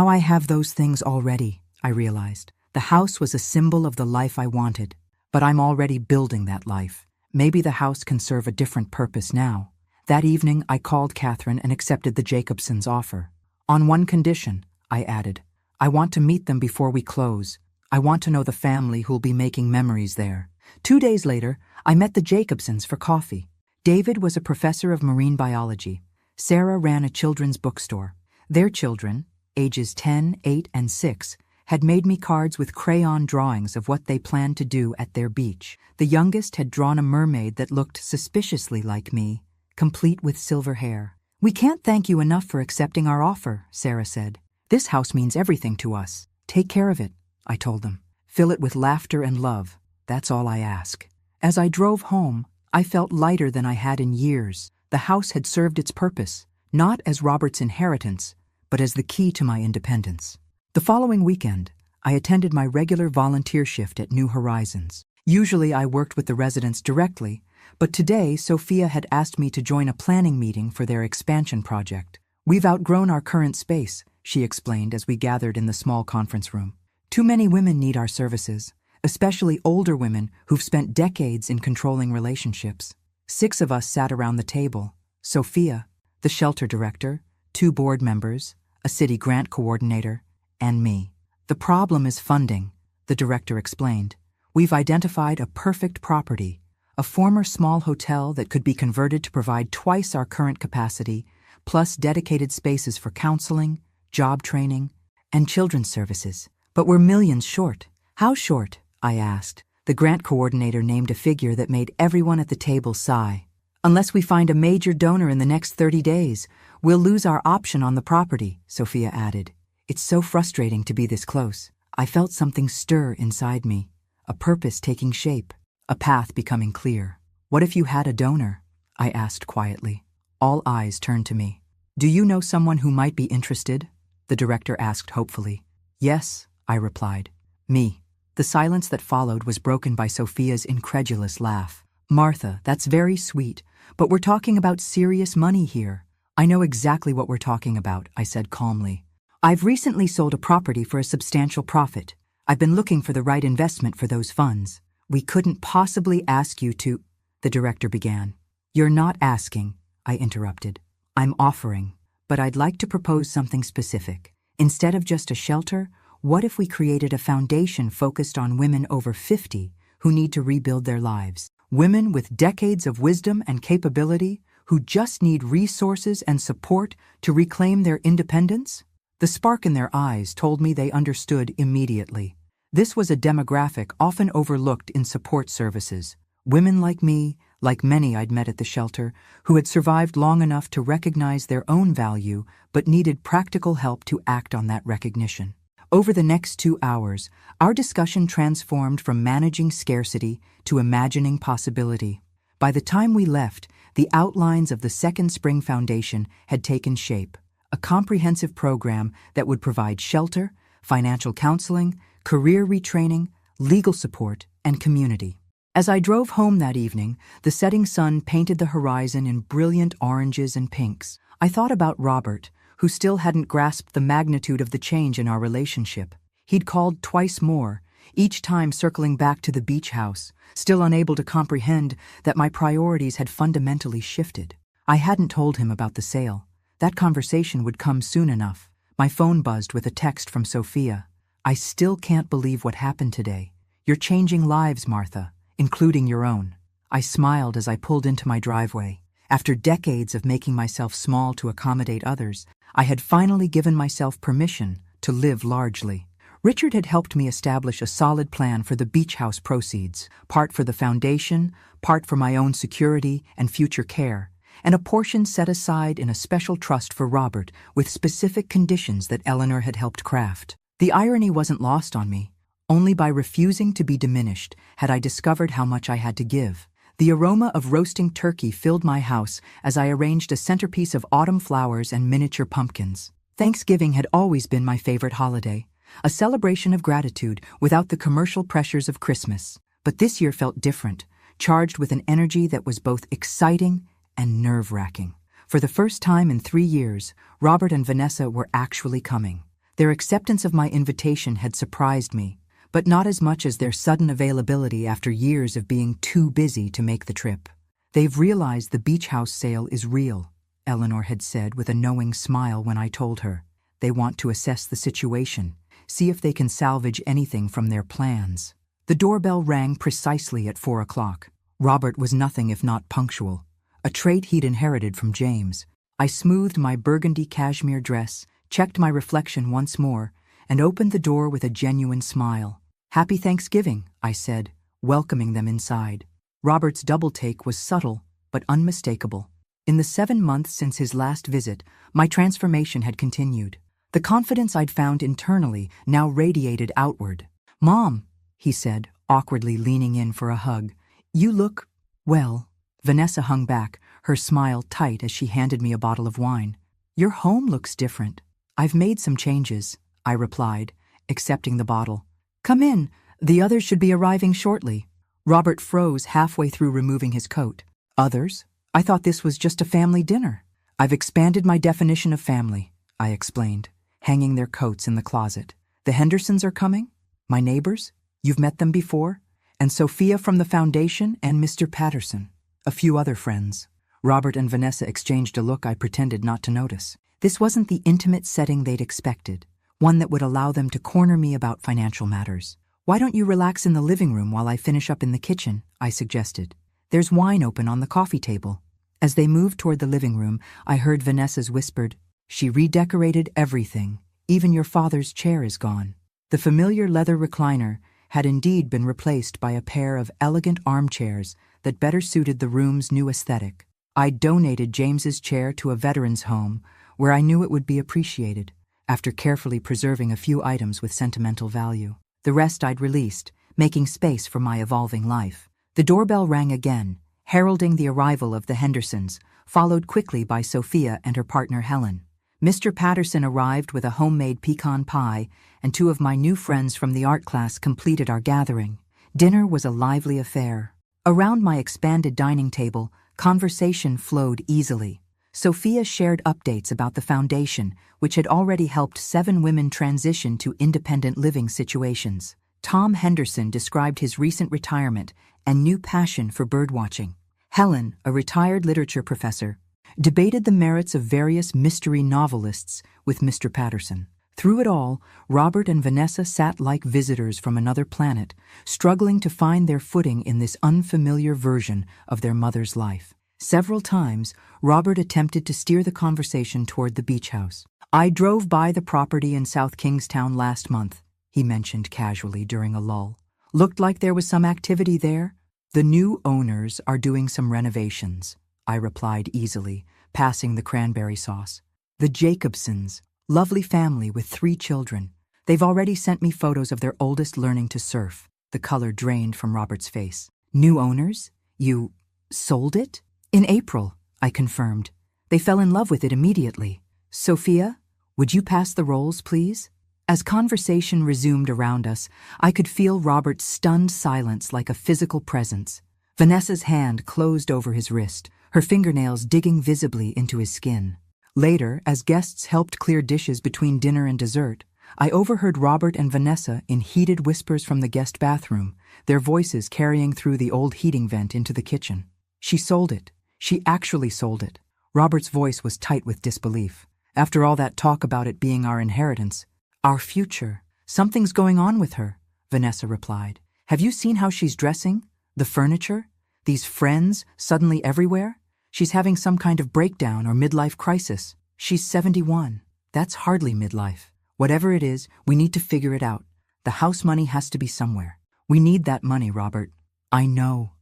I have those things already, I realized. The house was a symbol of the life I wanted, but I'm already building that life. Maybe the house can serve a different purpose now. That evening, I called Catherine and accepted the Jacobsons' offer. On one condition, I added. I want to meet them before we close. I want to know the family who'll be making memories there. 2 days later, I met the Jacobsons for coffee. David was a professor of marine biology. Sarah ran a children's bookstore. Their children, ages 10, 8, and 6, had made me cards with crayon drawings of what they planned to do at their beach. The youngest had drawn a mermaid that looked suspiciously like me, complete with silver hair. "We can't thank you enough for accepting our offer," Sarah said. "This house means everything to us. Take care of it," I told them. "Fill it with laughter and love. That's all I ask." As I drove home, I felt lighter than I had in years. The house had served its purpose, not as Robert's inheritance, but as the key to my independence. The following weekend, I attended my regular volunteer shift at New Horizons. Usually I worked with the residents directly, but today Sophia had asked me to join a planning meeting for their expansion project. "We've outgrown our current space," she explained as we gathered in the small conference room. "Too many women need our services, especially older women who've spent decades in controlling relationships." 6 of us sat around the table: Sophia, the shelter director, 2 board members, a city grant coordinator, and me. "The problem is funding," the director explained. "We've identified a perfect property, a former small hotel that could be converted to provide twice our current capacity, plus dedicated spaces for counseling, job training, and children's services. But we're millions short." "How short?" I asked. The grant coordinator named a figure that made everyone at the table sigh. "Unless we find a major donor in the next 30 days, we'll lose our option on the property," Sophia added. "It's so frustrating to be this close." I felt something stir inside me, a purpose taking shape, a path becoming clear. "What if you had a donor?" I asked quietly. All eyes turned to me. "Do you know someone who might be interested?" the director asked hopefully. "Yes," I replied. "Me." The silence that followed was broken by Sophia's incredulous laugh. "Martha, that's very sweet, but we're talking about serious money here." "I know exactly what we're talking about," I said calmly. "I've recently sold a property for a substantial profit. I've been looking for the right investment for those funds." "We couldn't possibly ask you to," the director began. "You're not asking," I interrupted. "I'm offering, but I'd like to propose something specific. Instead of just a shelter, what if we created a foundation focused on women over 50 who need to rebuild their lives? Women with decades of wisdom and capability who just need resources and support to reclaim their independence?" The spark in their eyes told me they understood immediately. This was a demographic often overlooked in support services. Women like me, like many I'd met at the shelter, who had survived long enough to recognize their own value but needed practical help to act on that recognition. Over the next 2 hours, our discussion transformed from managing scarcity to imagining possibility. By the time we left, the outlines of the Second Spring Foundation had taken shape, a comprehensive program that would provide shelter, financial counseling, career retraining, legal support, and community. As I drove home that evening, the setting sun painted the horizon in brilliant oranges and pinks. I thought about Robert, who still hadn't grasped the magnitude of the change in our relationship. He'd called twice more, each time circling back to the beach house, still unable to comprehend that my priorities had fundamentally shifted. I hadn't told him about the sale. That conversation would come soon enough. My phone buzzed with a text from Sophia. "I still can't believe what happened today. You're changing lives, Martha, including your own." I smiled as I pulled into my driveway. After decades of making myself small to accommodate others, I had finally given myself permission to live largely. Richard had helped me establish a solid plan for the beach house proceeds, part for the foundation, part for my own security and future care, and a portion set aside in a special trust for Robert with specific conditions that Eleanor had helped craft. The irony wasn't lost on me. Only by refusing to be diminished had I discovered how much I had to give. The aroma of roasting turkey filled my house as I arranged a centerpiece of autumn flowers and miniature pumpkins. Thanksgiving had always been my favorite holiday, a celebration of gratitude without the commercial pressures of Christmas. But this year felt different, charged with an energy that was both exciting and nerve-wracking. For the first time in 3 years, Robert and Vanessa were actually coming. Their acceptance of my invitation had surprised me, but not as much as their sudden availability after years of being too busy to make the trip. "They've realized the beach house sale is real," Eleanor had said with a knowing smile when I told her. "They want to assess the situation, see if they can salvage anything from their plans." The doorbell rang precisely at 4 o'clock. Robert was nothing if not punctual, a trait he'd inherited from James. I smoothed my burgundy cashmere dress, checked my reflection once more, and opened the door with a genuine smile. "Happy Thanksgiving," I said, welcoming them inside. Robert's double-take was subtle but unmistakable. In the 7 months since his last visit, my transformation had continued. The confidence I'd found internally now radiated outward. "Mom," he said, awkwardly leaning in for a hug, "you look, well." Vanessa hung back, her smile tight as she handed me a bottle of wine. "Your home looks different." "I've made some changes," I replied, accepting the bottle. "Come in, the others should be arriving shortly." Robert froze halfway through removing his coat. "Others? I thought this was just a family dinner." "I've expanded my definition of family," I explained, hanging their coats in the closet. "The Hendersons are coming? My neighbors? You've met them before? And Sophia from the foundation and Mr. Patterson. A few other friends." Robert and Vanessa exchanged a look I pretended not to notice. This wasn't the intimate setting they'd expected, one that would allow them to corner me about financial matters. "Why don't you relax in the living room while I finish up in the kitchen?" I suggested. "There's wine open on the coffee table." As they moved toward the living room, I heard Vanessa's whispered, "She redecorated everything. Even your father's chair is gone." The familiar leather recliner had indeed been replaced by a pair of elegant armchairs that better suited the room's new aesthetic. I'd donated James's chair to a veteran's home where I knew it would be appreciated, after carefully preserving a few items with sentimental value. The rest I'd released, making space for my evolving life. The doorbell rang again, heralding the arrival of the Hendersons, followed quickly by Sophia and her partner Helen. Mr. Patterson arrived with a homemade pecan pie, and 2 of my new friends from the art class completed our gathering. Dinner was a lively affair. Around my expanded dining table, conversation flowed easily. Sophia shared updates about the foundation, which had already helped 7 women transition to independent living situations. Tom Henderson described his recent retirement and new passion for birdwatching. Helen, a retired literature professor, debated the merits of various mystery novelists with Mr. Patterson. Through it all, Robert and Vanessa sat like visitors from another planet, struggling to find their footing in this unfamiliar version of their mother's life. Several times, Robert attempted to steer the conversation toward the beach house. "I drove by the property in South Kingstown last month," he mentioned casually during a lull. "Looked like there was some activity there." "The new owners are doing some renovations," I replied easily, passing the cranberry sauce. "The Jacobsons, lovely family with 3 children. They've already sent me photos of their oldest learning to surf." The color drained from Robert's face. "New owners? You sold it?" "In April," I confirmed. "They fell in love with it immediately." Sophia, would you pass the rolls, please? As conversation resumed around us, I could feel Robert's stunned silence like a physical presence. Vanessa's hand closed over his wrist, her fingernails digging visibly into his skin. Later, as guests helped clear dishes between dinner and dessert, I overheard Robert and Vanessa in heated whispers from the guest bathroom, their voices carrying through the old heating vent into the kitchen. She sold it. She actually sold it. Robert's voice was tight with disbelief. After all that talk about it being our inheritance, our future, something's going on with her, Vanessa replied. Have you seen how she's dressing? The furniture? These friends suddenly everywhere? She's having some kind of breakdown or midlife crisis. She's 71. That's hardly midlife. Whatever it is, we need to figure it out. The house money has to be somewhere. We need that money, Robert. I know,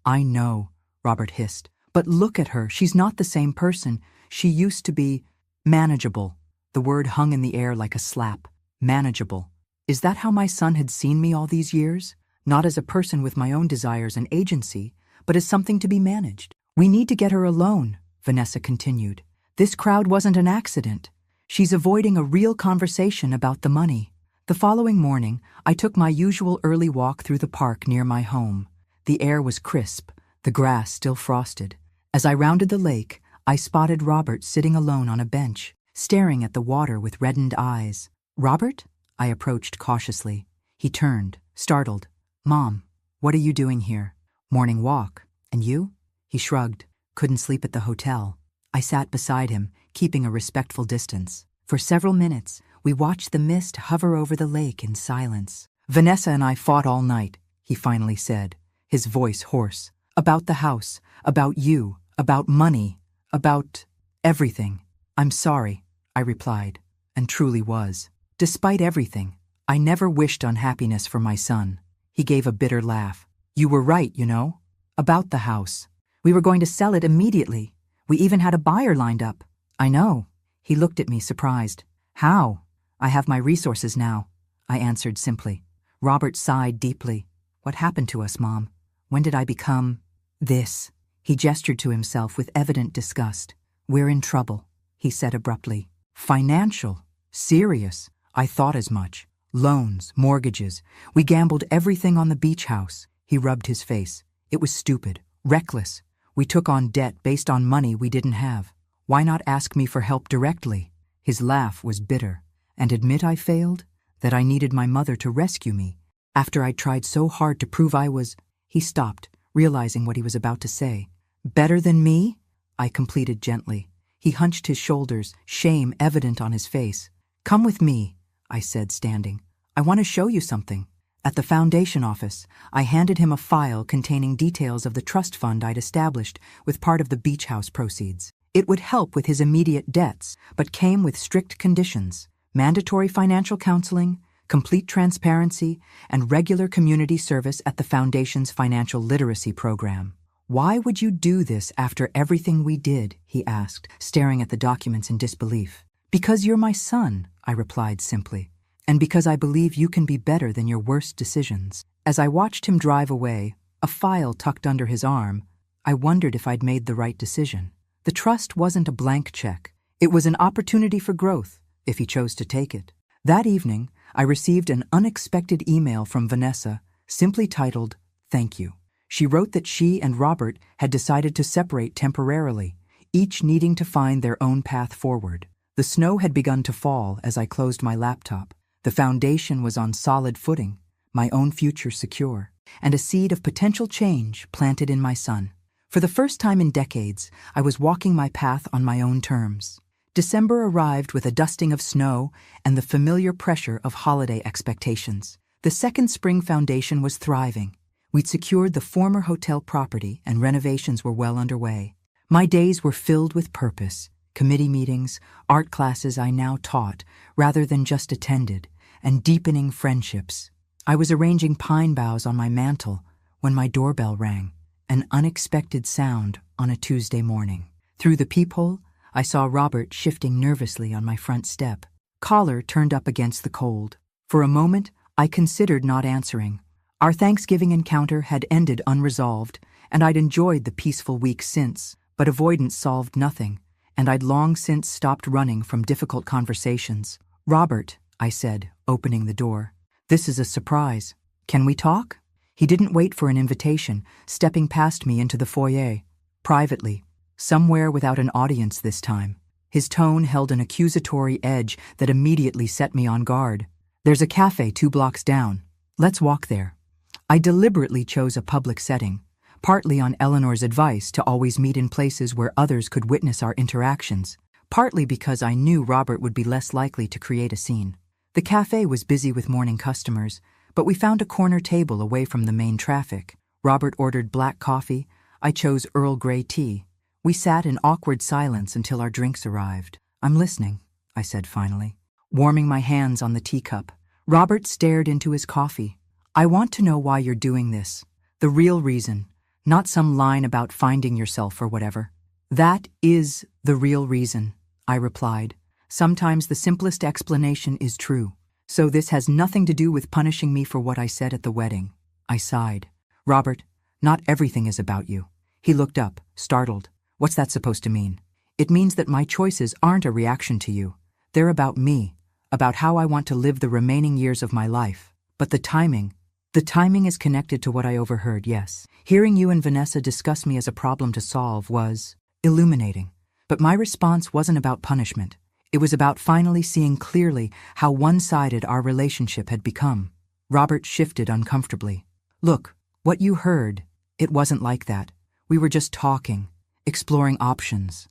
Robert hissed. But look at her. She's not the same person. She used to be manageable. The word hung in the air like a slap. Manageable. Is that how my son had seen me all these years? Not as a person with my own desires and agency, but as something to be managed. We need to get her alone, Vanessa continued. This crowd wasn't an accident. She's avoiding a real conversation about the money. The following morning, I took my usual early walk through the park near my home. The air was crisp, the grass still frosted. As I rounded the lake, I spotted Robert sitting alone on a bench, staring at the water with reddened eyes. Robert? I approached cautiously. He turned, startled. Mom, what are you doing here? Morning walk. And you? He shrugged. Couldn't sleep at the hotel. I sat beside him, keeping a respectful distance. For several minutes, we watched the mist hover over the lake in silence. Vanessa and I fought all night, he finally said, his voice hoarse. About the house, about you, about money, about everything. I'm sorry, I replied, and truly was. Despite everything, I never wished unhappiness for my son. He gave a bitter laugh. You were right, you know. About the house. We were going to sell it immediately. We even had a buyer lined up. I know. He looked at me surprised. How? I have my resources now, I answered simply. Robert sighed deeply. What happened to us, Mom? When did I become this? He gestured to himself with evident disgust. We're in trouble, he said abruptly. Financial? Serious? I thought as much. Loans, mortgages. We gambled everything on the beach house. He rubbed his face. It was stupid, reckless. We took on debt based on money we didn't have. Why not ask me for help directly? His laugh was bitter. And admit I failed? That I needed my mother to rescue me? After I'd tried so hard to prove I was... He stopped, realizing what he was about to say. Better than me? I completed gently. He hunched his shoulders, shame evident on his face. Come with me, I said, standing. I want to show you something. At the foundation office, I handed him a file containing details of the trust fund I'd established with part of the beach house proceeds. It would help with his immediate debts, but came with strict conditions: mandatory financial counseling, complete transparency, and regular community service at the foundation's financial literacy program. Why would you do this after everything we did? He asked, staring at the documents in disbelief. Because you're my son, I replied simply. And because I believe you can be better than your worst decisions. As I watched him drive away, a file tucked under his arm, I wondered if I'd made the right decision. The trust wasn't a blank check. It was an opportunity for growth, if he chose to take it. That evening, I received an unexpected email from Vanessa, simply titled, "Thank you." She wrote that she and Robert had decided to separate temporarily, each needing to find their own path forward. The snow had begun to fall as I closed my laptop. The foundation was on solid footing, my own future secure, and a seed of potential change planted in my son. For the first time in decades, I was walking my path on my own terms. December arrived with a dusting of snow and the familiar pressure of holiday expectations. The second spring foundation was thriving. We'd secured the former hotel property and renovations were well underway. My days were filled with purpose, committee meetings, art classes I now taught rather than just attended, and deepening friendships. I was arranging pine boughs on my mantel when my doorbell rang, an unexpected sound on a Tuesday morning. Through the peephole, I saw Robert shifting nervously on my front step, collar turned up against the cold. For a moment, I considered not answering. Our Thanksgiving encounter had ended unresolved, and I'd enjoyed the peaceful week since, but avoidance solved nothing, and I'd long since stopped running from difficult conversations. "Robert," I said, opening the door. "This is a surprise. Can we talk?" He didn't wait for an invitation, stepping past me into the foyer. Privately, somewhere without an audience this time. His tone held an accusatory edge that immediately set me on guard. "There's a cafe 2 blocks down. Let's walk there." I deliberately chose a public setting, partly on Eleanor's advice to always meet in places where others could witness our interactions, partly because I knew Robert would be less likely to create a scene. The cafe was busy with morning customers, but we found a corner table away from the main traffic. Robert ordered black coffee. I chose Earl Grey tea. We sat in awkward silence until our drinks arrived. "I'm listening," I said finally, warming my hands on the teacup. Robert stared into his coffee. "I want to know why you're doing this. The real reason, not some line about finding yourself or whatever." "That is the real reason," I replied. "Sometimes the simplest explanation is true. So this has nothing to do with punishing me for what I said at the wedding." I sighed. "Robert, not everything is about you." He looked up, startled. "What's that supposed to mean?" "It means that my choices aren't a reaction to you. They're about me, about how I want to live the remaining years of my life. But the timing is connected to what I overheard, yes. Hearing you and Vanessa discuss me as a problem to solve was illuminating. But my response wasn't about punishment. It was about finally seeing clearly how one-sided our relationship had become." Robert shifted uncomfortably. "Look, what you heard, it wasn't like that. We were just talking, exploring options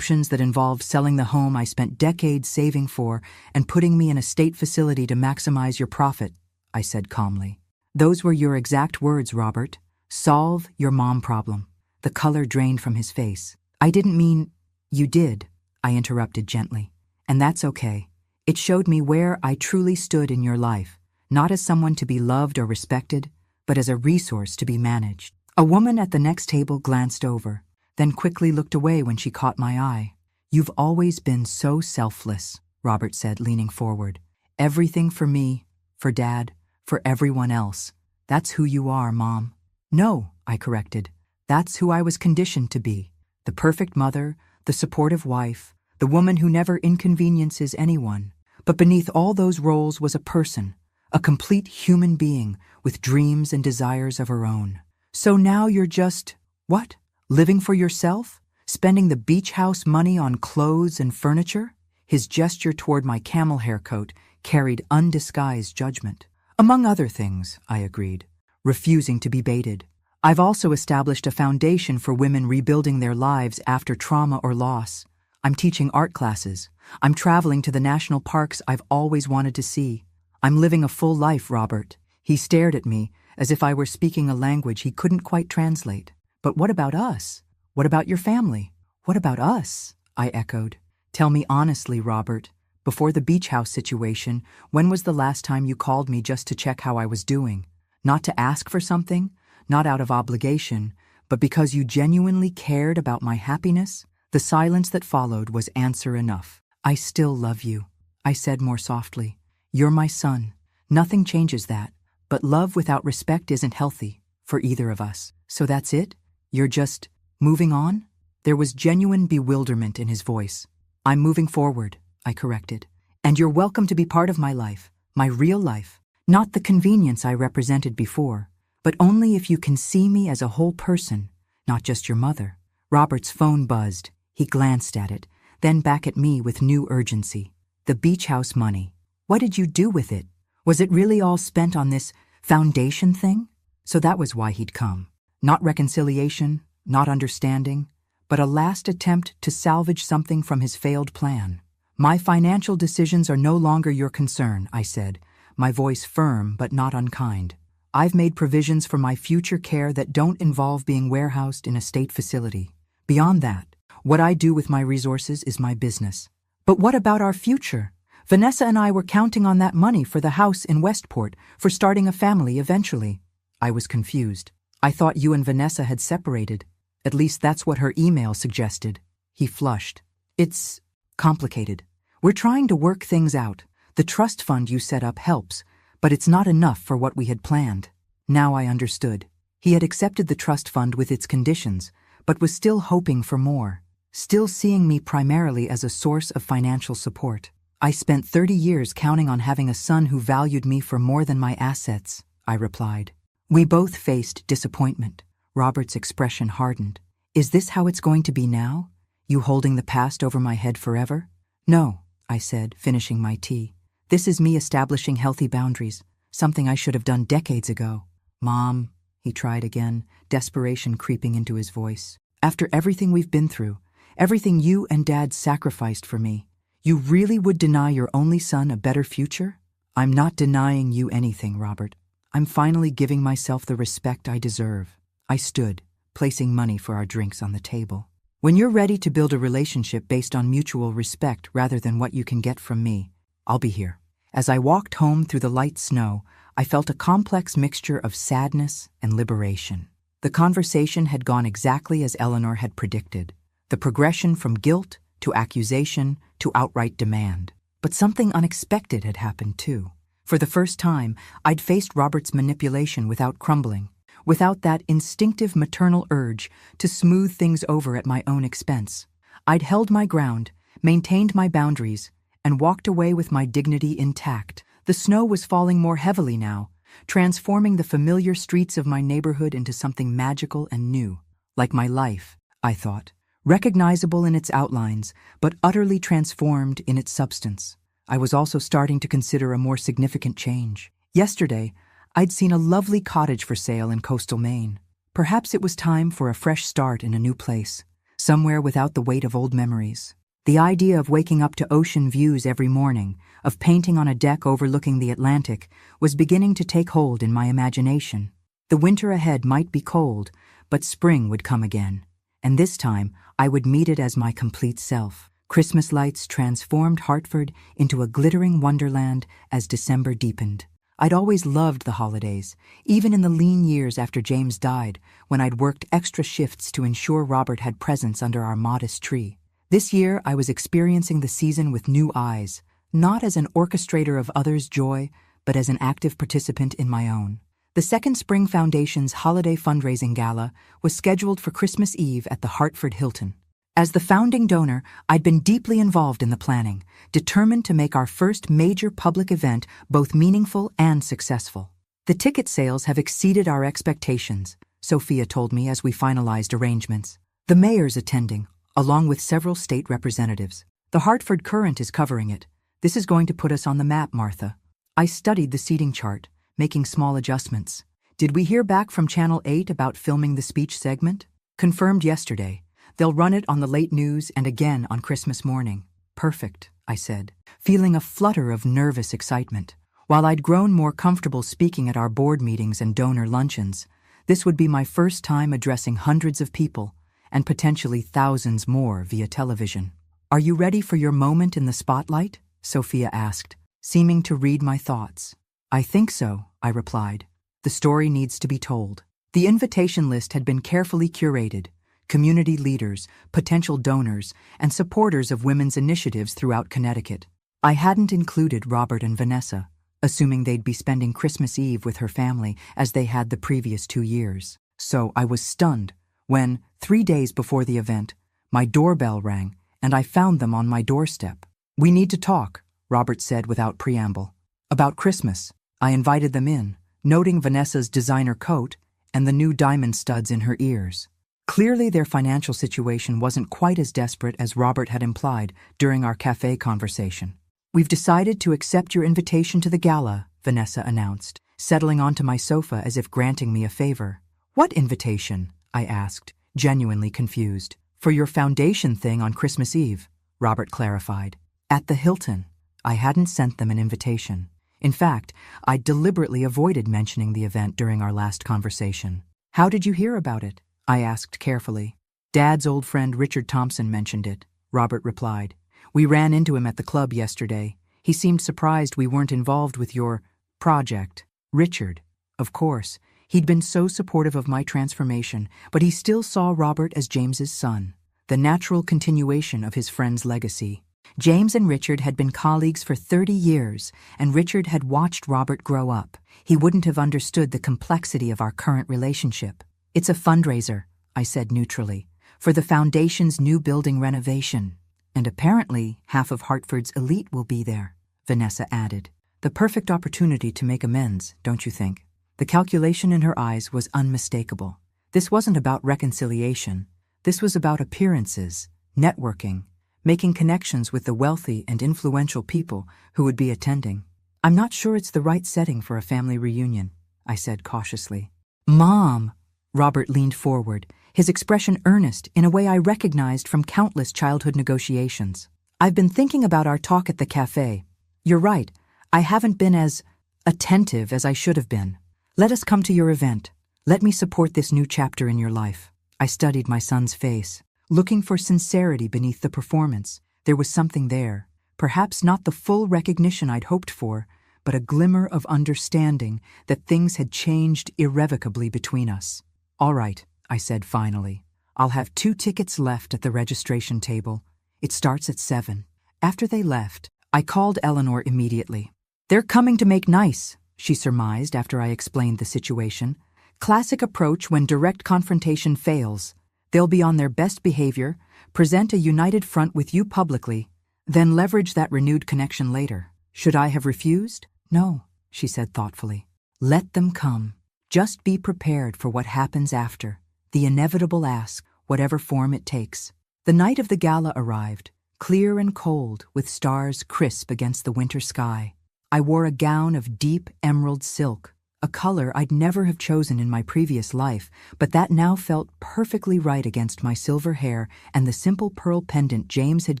that involved selling the home I spent decades saving for and putting me in a state facility to maximize your profit," I said calmly. "Those were your exact words, Robert. Solve your mom problem." The color drained from his face. "I didn't mean—" "You did," I interrupted gently. "And that's okay. It showed me where I truly stood in your life, not as someone to be loved or respected, but as a resource to be managed." A woman at the next table glanced over, then quickly looked away when she caught my eye. "You've always been so selfless," Robert said, leaning forward. "Everything for me, for Dad, for everyone else. That's who you are, Mom." "No," I corrected. "That's who I was conditioned to be. The perfect mother, the supportive wife, the woman who never inconveniences anyone. But beneath all those roles was a person, a complete human being with dreams and desires of her own. So now you're just, what? Living for yourself? Spending the beach house money on clothes and furniture?" His gesture toward my camel hair coat carried undisguised judgment. "Among other things," I agreed, refusing to be baited. "I've also established a foundation for women rebuilding their lives after trauma or loss. I'm teaching art classes. I'm traveling to the national parks I've always wanted to see. I'm living a full life, Robert." He stared at me as if I were speaking a language he couldn't quite translate. "But what about us? What about your family? What about us?" I echoed. "Tell me honestly, Robert, before the beach house situation, when was the last time you called me just to check how I was doing? Not to ask for something, not out of obligation, but because you genuinely cared about my happiness?" The silence that followed was answer enough. "I still love you," I said more softly. "You're my son. Nothing changes that. But love without respect isn't healthy for either of us. So that's it? You're just moving on?" There was genuine bewilderment in his voice. "I'm moving forward," I corrected. "And you're welcome to be part of my life, my real life. Not the convenience I represented before, but only if you can see me as a whole person, not just your mother." Robert's phone buzzed. He glanced at it, then back at me with new urgency. "The beach house money. What did you do with it? Was it really all spent on this foundation thing?" So that was why he'd come. Not reconciliation, not understanding, but a last attempt to salvage something from his failed plan. "My financial decisions are no longer your concern," I said, my voice firm but not unkind. "I've made provisions for my future care that don't involve being warehoused in a state facility. Beyond that, what I do with my resources is my business." "But what about our future? Vanessa and I were counting on that money for the house in Westport, for starting a family eventually." I was confused. "I thought you and Vanessa had separated. At least that's what her email suggested." He flushed. "It's complicated. We're trying to work things out. The trust fund you set up helps, but it's not enough for what we had planned." Now I understood. He had accepted the trust fund with its conditions, but was still hoping for more. still seeing me primarily as a source of financial support. I spent 30 years counting on having a son who valued me for more than my assets, I replied. We both faced disappointment. Robert's expression hardened. Is this how it's going to be now? You holding the past over my head forever? No, I said, finishing my tea. This is me establishing healthy boundaries, something I should have done decades ago. Mom, he tried again, desperation creeping into his voice. After everything we've been through, everything you and Dad sacrificed for me, you really would deny your only son a better future? I'm not denying you anything, Robert. I'm finally giving myself the respect I deserve. I stood, placing money for our drinks on the table. When you're ready to build a relationship based on mutual respect rather than what you can get from me, I'll be here. As I walked home through the light snow, I felt a complex mixture of sadness and liberation. The conversation had gone exactly as Eleanor had predicted, the progression from guilt to accusation to outright demand. But something unexpected had happened too. For the first time, I'd faced Robert's manipulation without crumbling, without that instinctive maternal urge to smooth things over at my own expense. I'd held my ground, maintained my boundaries, and walked away with my dignity intact. The snow was falling more heavily now, transforming the familiar streets of my neighborhood into something magical and new. Like my life, I thought, recognizable in its outlines, but utterly transformed in its substance. I was also starting to consider a more significant change. Yesterday, I'd seen a lovely cottage for sale in coastal Maine. Perhaps it was time for a fresh start in a new place, somewhere without the weight of old memories. The idea of waking up to ocean views every morning, of painting on a deck overlooking the Atlantic, was beginning to take hold in my imagination. The winter ahead might be cold, but spring would come again, and this time I would meet it as my complete self. Christmas lights transformed Hartford into a glittering wonderland as December deepened. I'd always loved the holidays, even in the lean years after James died, when I'd worked extra shifts to ensure Robert had presents under our modest tree. This year, I was experiencing the season with new eyes, not as an orchestrator of others' joy, but as an active participant in my own. The Second Spring Foundation's holiday fundraising gala was scheduled for Christmas Eve at the Hartford Hilton. As the founding donor, I'd been deeply involved in the planning, determined to make our first major public event both meaningful and successful. The ticket sales have exceeded our expectations, Sophia told me as we finalized arrangements. The mayor's attending, along with several state representatives. The Hartford Courant is covering it. This is going to put us on the map, Martha. I studied the seating chart, making small adjustments. Did we hear back from Channel 8 about filming the speech segment? Confirmed yesterday. They'll run it on the late news and again on Christmas morning. Perfect, I said, feeling a flutter of nervous excitement. While I'd grown more comfortable speaking at our board meetings and donor luncheons, this would be my first time addressing hundreds of people, and potentially thousands more via television. Are you ready for your moment in the spotlight? Sophia asked, seeming to read my thoughts. I think so, I replied. The story needs to be told. The invitation list had been carefully curated. Community leaders, potential donors, and supporters of women's initiatives throughout Connecticut. I hadn't included Robert and Vanessa, assuming they'd be spending Christmas Eve with her family as they had the previous 2 years. So I was stunned when, 3 days before the event, my doorbell rang and I found them on my doorstep. We need to talk, Robert said without preamble. About Christmas. I invited them in, noting Vanessa's designer coat and the new diamond studs in her ears. Clearly their financial situation wasn't quite as desperate as Robert had implied during our cafe conversation. We've decided to accept your invitation to the gala, Vanessa announced, settling onto my sofa as if granting me a favor. What invitation? I asked, genuinely confused. For your foundation thing on Christmas Eve, Robert clarified. At the Hilton. I hadn't sent them an invitation. In fact, I deliberately avoided mentioning the event during our last conversation. How did you hear about it? I asked carefully. Dad's old friend Richard Thompson mentioned it, Robert replied. We ran into him at the club yesterday. He seemed surprised we weren't involved with your project. Richard, of course. He'd been so supportive of my transformation, but he still saw Robert as James's son, the natural continuation of his friend's legacy. James and Richard had been colleagues for 30 years, and Richard had watched Robert grow up. He wouldn't have understood the complexity of our current relationship. It's a fundraiser, I said neutrally. for the foundation's new building renovation. And apparently, half of Hartford's elite will be there, Vanessa added. The perfect opportunity to make amends, don't you think? The calculation in her eyes was unmistakable. This wasn't about reconciliation. This was about appearances, networking, making connections with the wealthy and influential people who would be attending. I'm not sure it's the right setting for a family reunion, I said cautiously. Mom! Robert leaned forward, his expression earnest in a way I recognized from countless childhood negotiations. I've been thinking about our talk at the cafe. You're right, I haven't been as attentive as I should have been. Let us come to your event. Let me support this new chapter in your life. I studied my son's face, looking for sincerity beneath the performance. There was something there, perhaps not the full recognition I'd hoped for, but a glimmer of understanding that things had changed irrevocably between us. All right, I said finally. I'll have 2 tickets left at the registration table. It starts at 7. After they left, I called Eleanor immediately. They're coming to make nice, she surmised after I explained the situation. Classic approach when direct confrontation fails. They'll be on their best behavior, present a united front with you publicly, then leverage that renewed connection later. Should I have refused? No, she said thoughtfully. Let them come. Just be prepared for what happens after, the inevitable ask, whatever form it takes. The night of the gala arrived, clear and cold, with stars crisp against the winter sky. I wore a gown of deep emerald silk, a color I'd never have chosen in my previous life, but that now felt perfectly right against my silver hair and the simple pearl pendant James had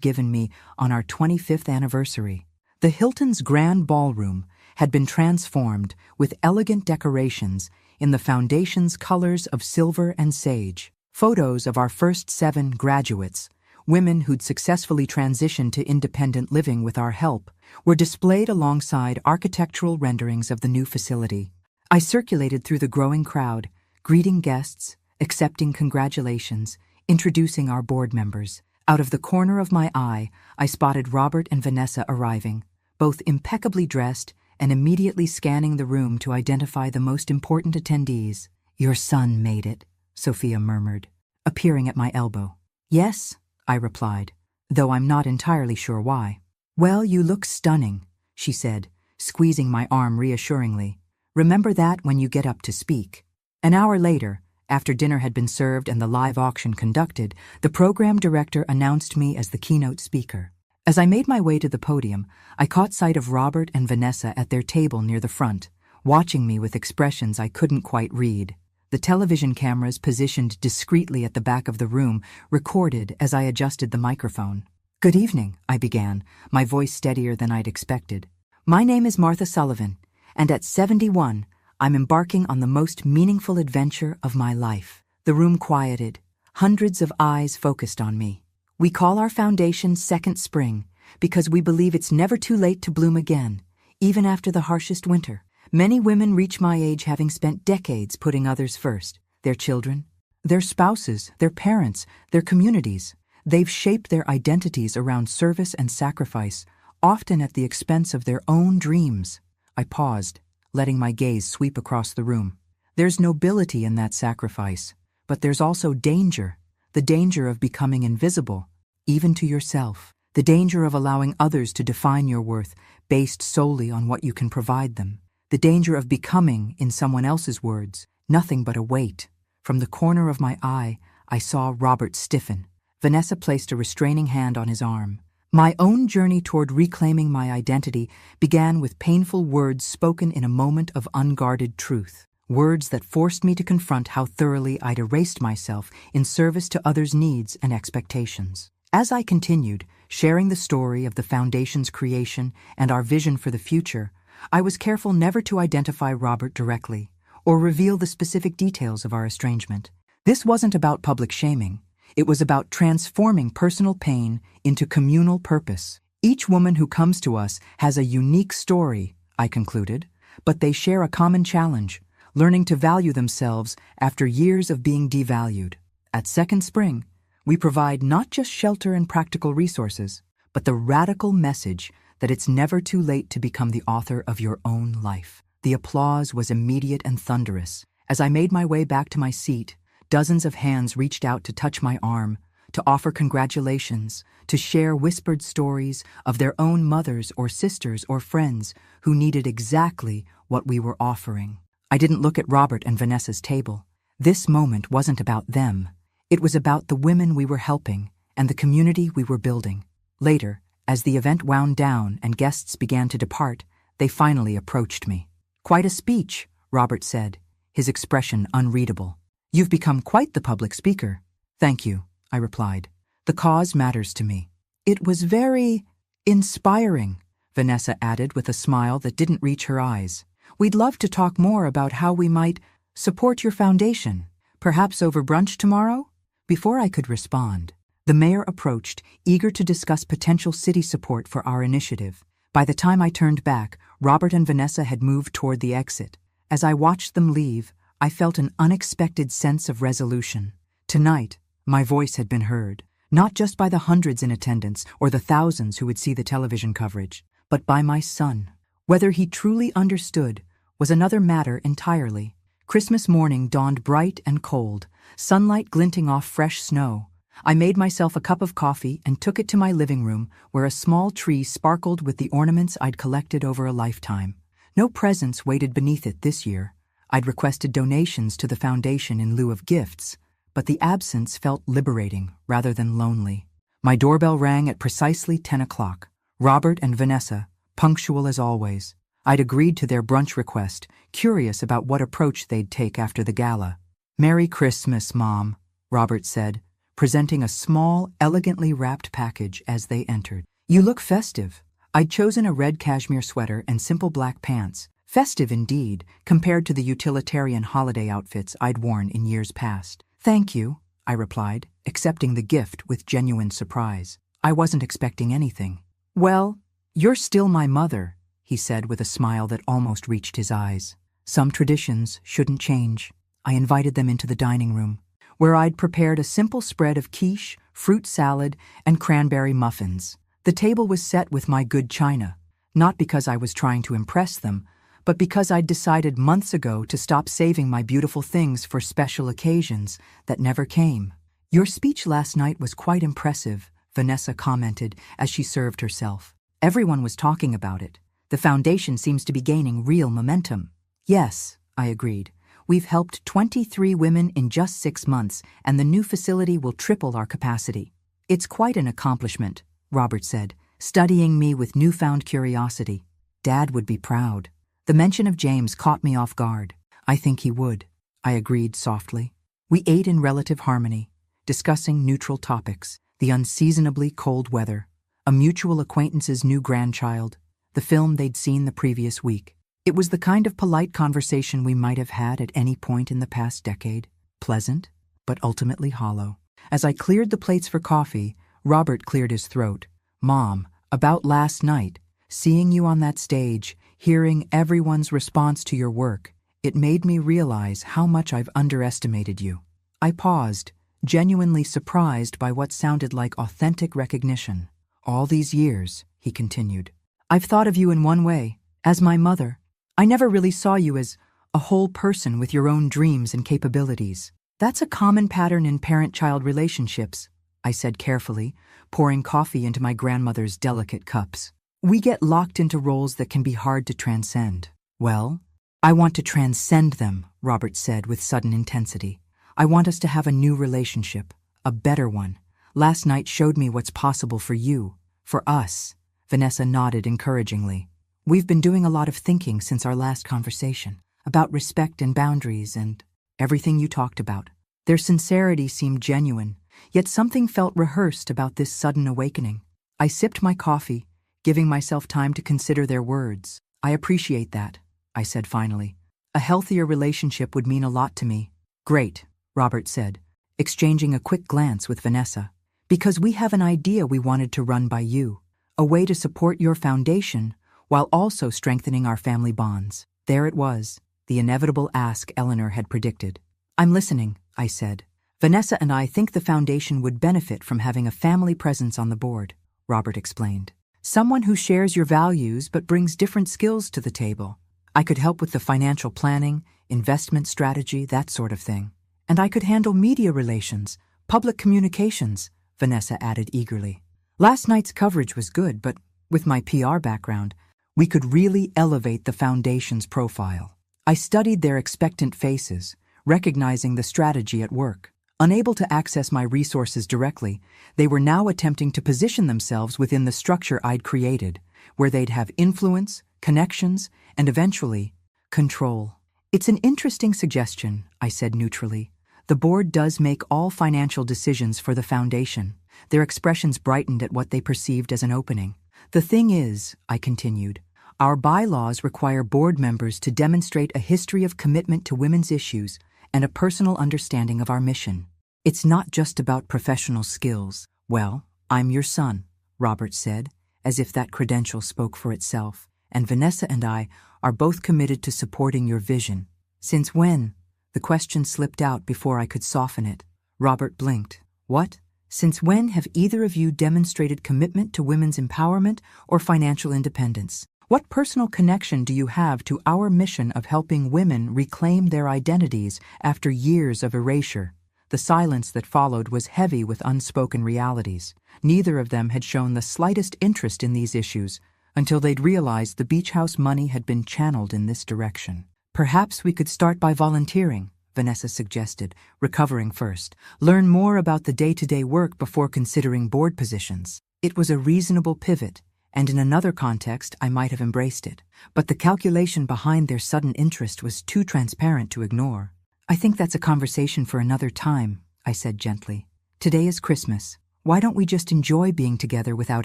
given me on our 25th anniversary. The Hilton's grand ballroom had been transformed with elegant decorations in the foundation's colors of silver and sage. Photos of our first 7 graduates, women who'd successfully transitioned to independent living with our help, were displayed alongside architectural renderings of the new facility. I circulated through the growing crowd, greeting guests, accepting congratulations, introducing our board members. Out of the corner of my eye, I spotted Robert and Vanessa arriving, both impeccably dressed and immediately scanning the room to identify the most important attendees. Your son made it, Sophia murmured, appearing at my elbow. Yes, I replied, though I'm not entirely sure why. Well, you look stunning, she said, squeezing my arm reassuringly. Remember that when you get up to speak. An hour later, after dinner had been served and the live auction conducted, the program director announced me as the keynote speaker. As I made my way to the podium, I caught sight of Robert and Vanessa at their table near the front, watching me with expressions I couldn't quite read. The television cameras positioned discreetly at the back of the room recorded as I adjusted the microphone. Good evening, I began, my voice steadier than I'd expected. My name is Martha Sullivan, and at 71, I'm embarking on the most meaningful adventure of my life. The room quieted, hundreds of eyes focused on me. We call our foundation Second Spring because we believe it's never too late to bloom again, even after the harshest winter. Many women reach my age having spent decades putting others first, their children, their spouses, their parents, their communities. They've shaped their identities around service and sacrifice, often at the expense of their own dreams. I paused, letting my gaze sweep across the room. There's nobility in that sacrifice, but there's also danger, the danger of becoming invisible, even to yourself, the danger of allowing others to define your worth based solely on what you can provide them, the danger of becoming, in someone else's words, nothing but a weight. From the corner of my eye, I saw Robert stiffen. Vanessa placed a restraining hand on his arm. My own journey toward reclaiming my identity began with painful words spoken in a moment of unguarded truth, words that forced me to confront how thoroughly I'd erased myself in service to others' needs and expectations. As I continued, sharing the story of the Foundation's creation and our vision for the future, I was careful never to identify Robert directly or reveal the specific details of our estrangement. This wasn't about public shaming. It was about transforming personal pain into communal purpose. Each woman who comes to us has a unique story, I concluded, but they share a common challenge, learning to value themselves after years of being devalued. At Second Spring, we provide not just shelter and practical resources, but the radical message that it's never too late to become the author of your own life. The applause was immediate and thunderous. As I made my way back to my seat, Dozens of hands reached out to touch my arm, to offer congratulations, to share whispered stories of their own mothers or sisters or friends who needed exactly what we were offering. I didn't look at Robert and Vanessa's table. This moment wasn't about them. It was about the women we were helping and the community we were building. Later, as the event wound down and guests began to depart, they finally approached me. "Quite a speech," Robert said, his expression unreadable. "You've become quite the public speaker." "Thank you," I replied. "The cause matters to me." "It was very inspiring," Vanessa added with a smile that didn't reach her eyes. "We'd love to talk more about how we might support your foundation, perhaps over brunch tomorrow?" Before I could respond, the mayor approached, eager to discuss potential city support for our initiative. By the time I turned back, Robert and Vanessa had moved toward the exit. As I watched them leave, I felt an unexpected sense of resolution. Tonight, my voice had been heard, not just by the hundreds in attendance or the thousands who would see the television coverage, but by my son. Whether he truly understood was another matter entirely. Christmas morning dawned bright and cold, sunlight glinting off fresh snow. I made myself a cup of coffee and took it to my living room, where a small tree sparkled with the ornaments I'd collected over a lifetime. No presents waited beneath it this year. I'd requested donations to the foundation in lieu of gifts, but the absence felt liberating rather than lonely. My doorbell rang at precisely 10 o'clock. Robert and Vanessa, punctual as always. I'd agreed to their brunch request, curious about what approach they'd take after the gala. "Merry Christmas, Mom," Robert said, presenting a small, elegantly wrapped package as they entered. "You look festive." I'd chosen a red cashmere sweater and simple black pants. Festive indeed, compared to the utilitarian holiday outfits I'd worn in years past. "Thank you," I replied, accepting the gift with genuine surprise. I wasn't expecting anything. "Well, you're still my mother," he said with a smile that almost reached his eyes. Some traditions shouldn't change. I invited them into the dining room, where I'd prepared a simple spread of quiche, fruit salad, and cranberry muffins. The table was set with my good china, not because I was trying to impress them, but because I'd decided months ago to stop saving my beautiful things for special occasions that never came. "Your speech last night was quite impressive," Vanessa commented as she served herself. "Everyone was talking about it. The foundation seems to be gaining real momentum." "Yes," I agreed. "We've helped 23 women in just 6 months, and the new facility will triple our capacity." "It's quite an accomplishment," Robert said, studying me with newfound curiosity. "Dad would be proud." The mention of James caught me off guard. "I think he would," I agreed softly. We ate in relative harmony, discussing neutral topics: the unseasonably cold weather, a mutual acquaintance's new grandchild, the film they'd seen the previous week. It was the kind of polite conversation we might have had at any point in the past decade. Pleasant, but ultimately hollow. As I cleared the plates for coffee, Robert cleared his throat. "Mom, about last night, seeing you on that stage, hearing everyone's response to your work, it made me realize how much I've underestimated you." I paused, genuinely surprised by what sounded like authentic recognition. "All these years," he continued, "I've thought of you in one way, as my mother. I never really saw you as a whole person with your own dreams and capabilities. That's a common pattern in parent-child relationships," I said carefully, pouring coffee into my grandmother's delicate cups. "We get locked into roles that can be hard to transcend." "Well, I want to transcend them," Robert said with sudden intensity. "I want us to have a new relationship, a better one. Last night showed me what's possible for you, for us." Vanessa nodded encouragingly. "We've been doing a lot of thinking since our last conversation, about respect and boundaries and everything you talked about." Their sincerity seemed genuine, yet something felt rehearsed about this sudden awakening. I sipped my coffee, giving myself time to consider their words. "I appreciate that," I said finally. "A healthier relationship would mean a lot to me." "Great," Robert said, exchanging a quick glance with Vanessa. "Because we have an idea we wanted to run by you, a way to support your foundation while also strengthening our family bonds." There it was, the inevitable ask Eleanor had predicted. "I'm listening," I said. "Vanessa and I think the foundation would benefit from having a family presence on the board," Robert explained. "Someone who shares your values but brings different skills to the table. I could help with the financial planning, investment strategy, that sort of thing. And I could handle media relations, public communications, Vanessa added eagerly. Last night's coverage was good, but with my PR background, we could really elevate the foundation's profile. I studied their expectant faces, recognizing the strategy at work. Unable to access my resources directly, they were now attempting to position themselves within the structure I'd created, where they'd have influence, connections, and eventually, control. It's an interesting suggestion, I said neutrally. The board does make all financial decisions for the foundation. Their expressions brightened at what they perceived as an opening. The thing is, I continued, our bylaws require board members to demonstrate a history of commitment to women's issues and a personal understanding of our mission. It's not just about professional skills. Well, I'm your son, Robert said, as if that credential spoke for itself, and Vanessa and I are both committed to supporting your vision. Since when? The question slipped out before I could soften it. Robert blinked. What? Since when have either of you demonstrated commitment to women's empowerment or financial independence? What personal connection do you have to our mission of helping women reclaim their identities after years of erasure? The silence that followed was heavy with unspoken realities. Neither of them had shown the slightest interest in these issues until they'd realized the beach house money had been channeled in this direction. Perhaps we could start by volunteering, Vanessa suggested, recovering first. Learn more about the day-to-day work before considering board positions. It was a reasonable pivot, and in another context I might have embraced it. But the calculation behind their sudden interest was too transparent to ignore. I think that's a conversation for another time, I said gently. Today is Christmas. Why don't we just enjoy being together without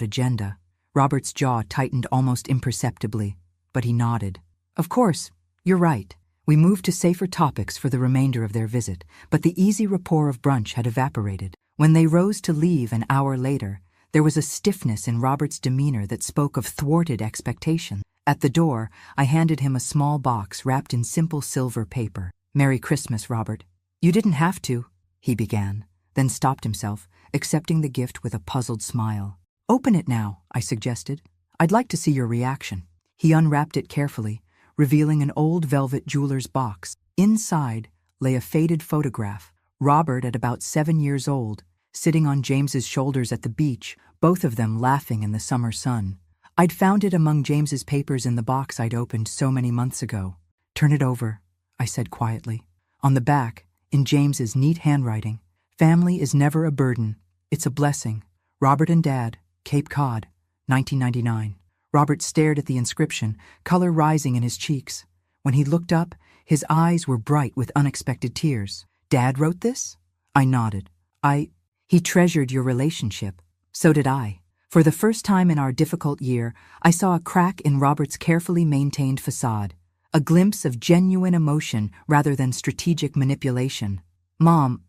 agenda? Robert's jaw tightened almost imperceptibly, but he nodded. Of course, you're right. We moved to safer topics for the remainder of their visit, but the easy rapport of brunch had evaporated. When they rose to leave an hour later, there was a stiffness in Robert's demeanor that spoke of thwarted expectation. At the door, I handed him a small box wrapped in simple silver paper. Merry Christmas, Robert. You didn't have to, he began, then stopped himself, accepting the gift with a puzzled smile. Open it now, I suggested. I'd like to see your reaction. He unwrapped it carefully, revealing an old velvet jeweler's box. Inside lay a faded photograph, Robert at about 7 years old, sitting on James's shoulders at the beach, both of them laughing in the summer sun. I'd found it among James's papers in the box I'd opened so many months ago. Turn it over, I said quietly. On the back, in James's neat handwriting, family is never a burden, it's a blessing. Robert and Dad, Cape Cod, 1999. Robert stared at the inscription, color rising in his cheeks. When he looked up, his eyes were bright with unexpected tears. Dad wrote this? I nodded. He treasured your relationship. So did I. For the first time in our difficult year, I saw a crack in Robert's carefully maintained facade, a glimpse of genuine emotion rather than strategic manipulation. Mom,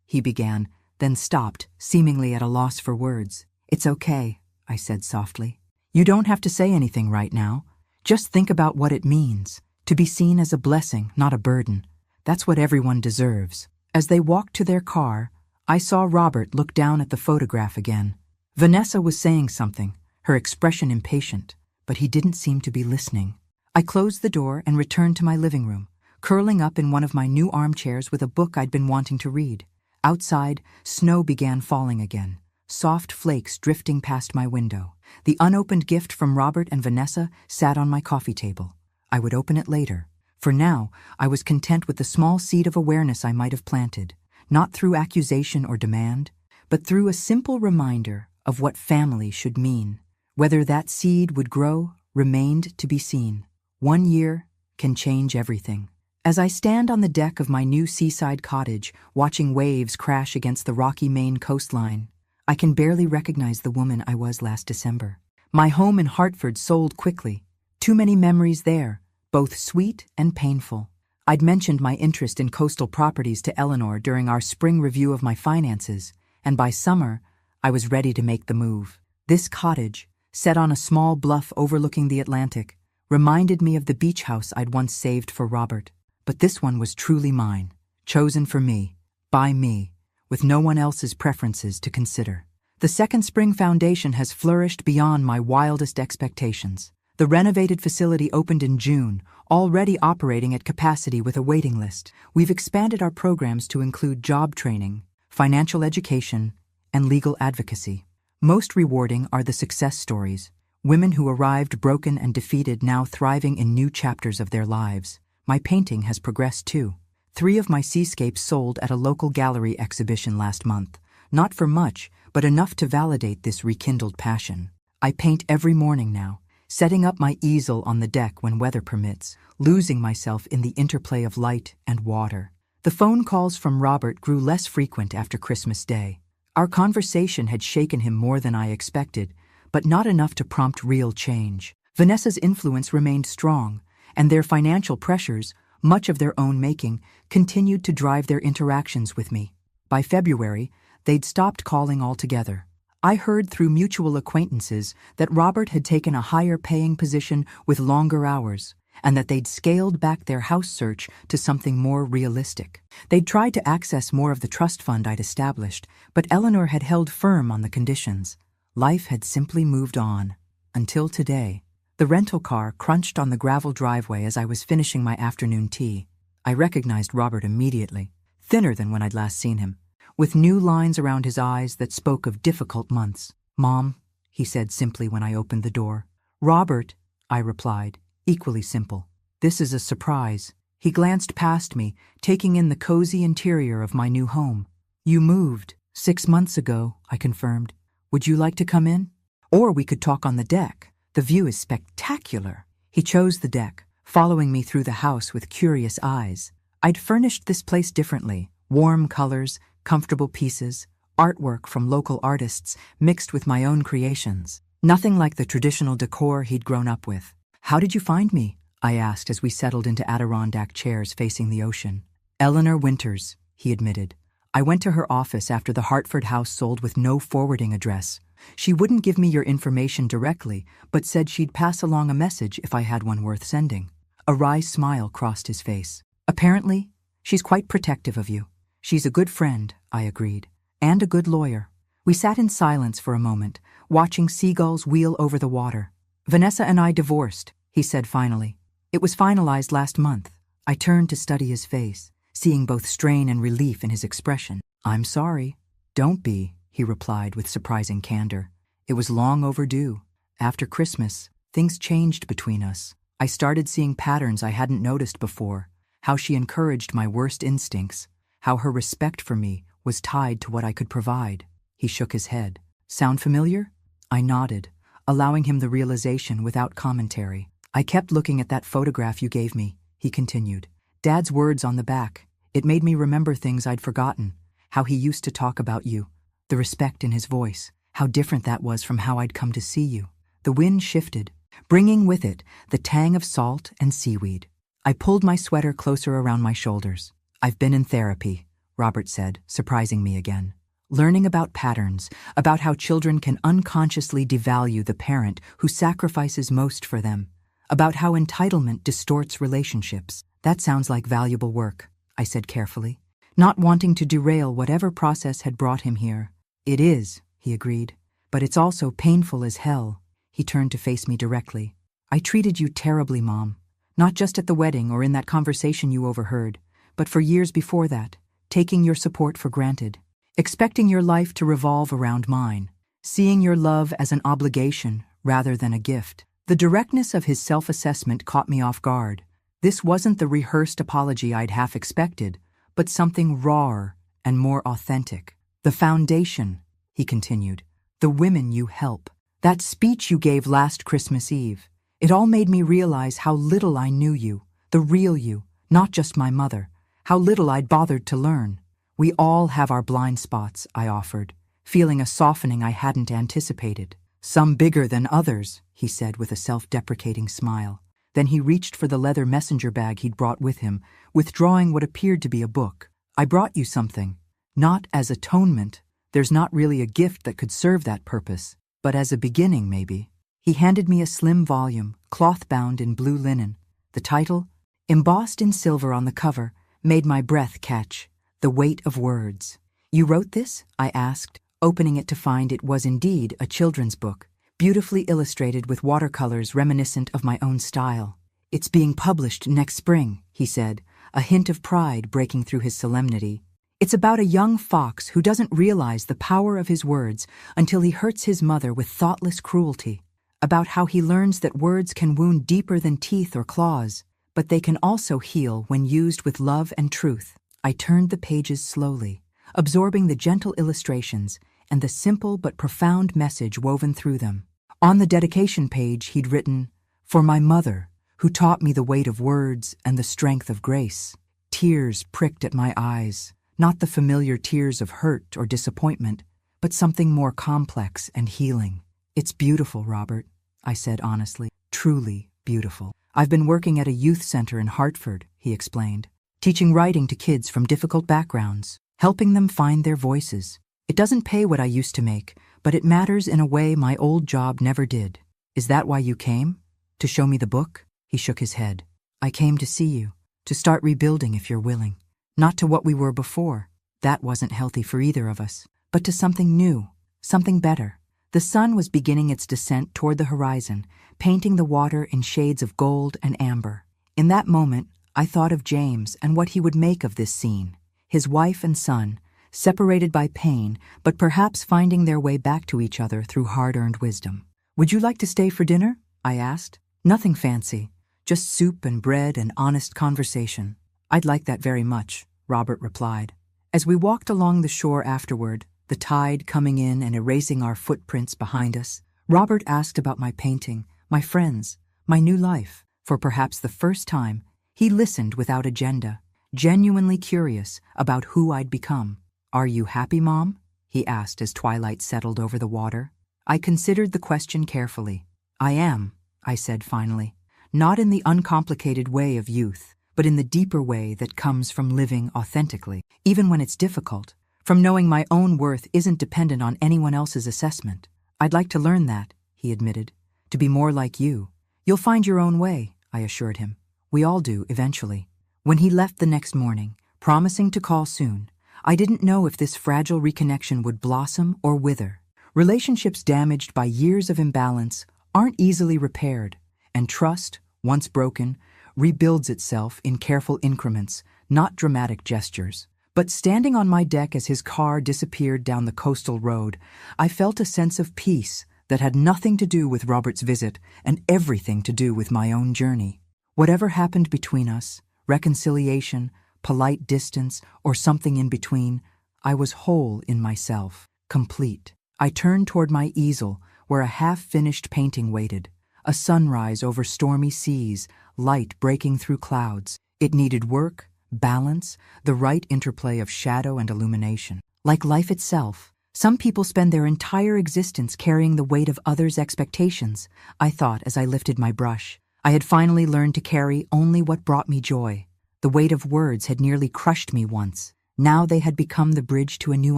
he began, then stopped, seemingly at a loss for words. It's okay, I said softly. You don't have to say anything right now. Just think about what it means. To be seen as a blessing, not a burden. That's what everyone deserves. As they walked to their car, I saw Robert look down at the photograph again. Vanessa was saying something, her expression impatient, but he didn't seem to be listening. I closed the door and returned to my living room, curling up in one of my new armchairs with a book I'd been wanting to read. Outside, snow began falling again, soft flakes drifting past my window. The unopened gift from Robert and Vanessa sat on my coffee table. I would open it later. For now, I was content with the small seed of awareness I might have planted, not through accusation or demand, but through a simple reminder of what family should mean. Whether that seed would grow remained to be seen. 1 year can change everything. As I stand on the deck of my new seaside cottage, watching waves crash against the rocky Maine coastline, I can barely recognize the woman I was last December. My home in Hartford sold quickly. Too many memories there, both sweet and painful. I'd mentioned my interest in coastal properties to Eleanor during our spring review of my finances, and by summer, I was ready to make the move. This cottage, set on a small bluff overlooking the Atlantic, reminded me of the beach house I'd once saved for Robert. But this one was truly mine, chosen for me, by me, with no one else's preferences to consider. The Second Spring Foundation has flourished beyond my wildest expectations. The renovated facility opened in June, already operating at capacity with a waiting list. We've expanded our programs to include job training, financial education, and legal advocacy. Most rewarding are the success stories, women who arrived broken and defeated now thriving in new chapters of their lives. My painting has progressed too. 3 of my seascapes sold at a local gallery exhibition last month. Not for much, but enough to validate this rekindled passion. I paint every morning now, setting up my easel on the deck when weather permits, losing myself in the interplay of light and water. The phone calls from Robert grew less frequent after Christmas Day. Our conversation had shaken him more than I expected, but not enough to prompt real change. Vanessa's influence remained strong, and their financial pressures, much of their own making, continued to drive their interactions with me. By February, they'd stopped calling altogether. I heard through mutual acquaintances that Robert had taken a higher-paying position with longer hours, and that they'd scaled back their house search to something more realistic. They'd tried to access more of the trust fund I'd established, but Eleanor had held firm on the conditions. Life had simply moved on. Until today. The rental car crunched on the gravel driveway as I was finishing my afternoon tea. I recognized Robert immediately, thinner than when I'd last seen him, with new lines around his eyes that spoke of difficult months. "Mom," he said simply when I opened the door. "Robert," I replied, equally simple. "This is a surprise." He glanced past me, taking in the cozy interior of my new home. "You moved 6 months ago," I confirmed. "Would you like to come in? Or we could talk on the deck. The view is spectacular." He chose the deck, following me through the house with curious eyes. I'd furnished this place differently. Warm colors, comfortable pieces, artwork from local artists mixed with my own creations. Nothing like the traditional decor he'd grown up with. "How did you find me?" I asked as we settled into Adirondack chairs facing the ocean. "Eleanor Winters," he admitted. "I went to her office after the Hartford house sold with no forwarding address. She wouldn't give me your information directly, but said she'd pass along a message if I had one worth sending." A wry smile crossed his face. "Apparently, she's quite protective of you." "She's a good friend," I agreed, "and a good lawyer." We sat in silence for a moment, watching seagulls wheel over the water. "Vanessa and I divorced," he said finally. "It was finalized last month." I turned to study his face, seeing both strain and relief in his expression. "I'm sorry." "Don't be," he replied with surprising candor. "It was long overdue. After Christmas, things changed between us. I started seeing patterns I hadn't noticed before, how she encouraged my worst instincts, how her respect for me was tied to what I could provide." He shook his head. "Sound familiar?" I nodded, allowing him the realization without commentary. "I kept looking at that photograph you gave me," he continued. "Dad's words on the back. It made me remember things I'd forgotten, how he used to talk about you, the respect in his voice, how different that was from how I'd come to see you." The wind shifted, bringing with it the tang of salt and seaweed. I pulled my sweater closer around my shoulders. "I've been in therapy," Robert said, surprising me again. "Learning about patterns, about how children can unconsciously devalue the parent who sacrifices most for them, about how entitlement distorts relationships." "That sounds like valuable work," I said carefully, not wanting to derail whatever process had brought him here. "It is," he agreed, "but it's also painful as hell." He turned to face me directly. "I treated you terribly, Mom. Not just at the wedding or in that conversation you overheard, but for years before that, taking your support for granted, expecting your life to revolve around mine, seeing your love as an obligation rather than a gift." The directness of his self-assessment caught me off guard. This wasn't the rehearsed apology I'd half expected, but something rawer and more authentic. "The foundation," he continued, "the women you help. That speech you gave last Christmas Eve, it all made me realize how little I knew you, the real you, not just my mother, how little I'd bothered to learn." "We all have our blind spots," I offered, feeling a softening I hadn't anticipated. "Some bigger than others," he said with a self-deprecating smile. Then he reached for the leather messenger bag he'd brought with him, withdrawing what appeared to be a book. "I brought you something. Not as atonement. There's not really a gift that could serve that purpose. But as a beginning, maybe." He handed me a slim volume, cloth-bound in blue linen. The title, embossed in silver on the cover, made my breath catch. "The Weight of Words." "You wrote this?" I asked, opening it to find it was indeed a children's book, beautifully illustrated with watercolors reminiscent of my own style. "It's being published next spring," he said, a hint of pride breaking through his solemnity. "It's about a young fox who doesn't realize the power of his words until he hurts his mother with thoughtless cruelty. About how he learns that words can wound deeper than teeth or claws, but they can also heal when used with love and truth." I turned the pages slowly, absorbing the gentle illustrations and the simple but profound message woven through them. On the dedication page, he'd written, "For my mother, who taught me the weight of words and the strength of grace." Tears pricked at my eyes, not the familiar tears of hurt or disappointment, but something more complex and healing. "It's beautiful, Robert," I said honestly. "Truly beautiful. I've been working at a youth center in Hartford," he explained, "teaching writing to kids from difficult backgrounds, helping them find their voices. It doesn't pay what I used to make, but it matters in a way my old job never did." "Is that why you came? To show me the book?" He shook his head. "I came to see you, to start rebuilding if you're willing. Not to what we were before. That wasn't healthy for either of us. But to something new, something better." The sun was beginning its descent toward the horizon, painting the water in shades of gold and amber. In that moment, I thought of James and what he would make of this scene. His wife and son, separated by pain, but perhaps finding their way back to each other through hard-earned wisdom. "Would you like to stay for dinner?" I asked. "Nothing fancy, just soup and bread and honest conversation." "I'd like that very much," Robert replied. As we walked along the shore afterward, the tide coming in and erasing our footprints behind us, Robert asked about my painting, my friends, my new life. For perhaps the first time, he listened without agenda, genuinely curious about who I'd become. "Are you happy, Mom?" he asked as twilight settled over the water. I considered the question carefully. "I am," I said finally, "not in the uncomplicated way of youth, but in the deeper way that comes from living authentically, even when it's difficult, from knowing my own worth isn't dependent on anyone else's assessment. I'd like to learn that," he admitted, "to be more like you." "You'll find your own way," I assured him. "We all do, eventually." When he left the next morning, promising to call soon, I didn't know if this fragile reconnection would blossom or wither. Relationships damaged by years of imbalance aren't easily repaired, and trust, once broken, rebuilds itself in careful increments, not dramatic gestures. But standing on my deck as his car disappeared down the coastal road, I felt a sense of peace that had nothing to do with Robert's visit and everything to do with my own journey. Whatever happened between us, reconciliation, polite distance, or something in between, I was whole in myself, complete. I turned toward my easel, where a half-finished painting waited, a sunrise over stormy seas, light breaking through clouds. It needed work, balance, the right interplay of shadow and illumination. Like life itself, some people spend their entire existence carrying the weight of others' expectations, I thought as I lifted my brush. I had finally learned to carry only what brought me joy. The weight of words had nearly crushed me once. Now they had become the bridge to a new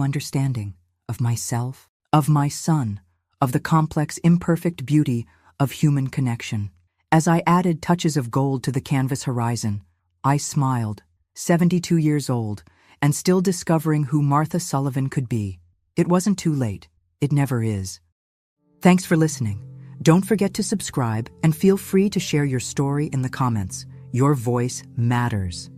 understanding of myself, of my son, of the complex, imperfect beauty of human connection. As I added touches of gold to the canvas horizon, I smiled, 72 years old, and still discovering who Martha Sullivan could be. It wasn't too late. It never is. Thanks for listening. Don't forget to subscribe and feel free to share your story in the comments. Your voice matters.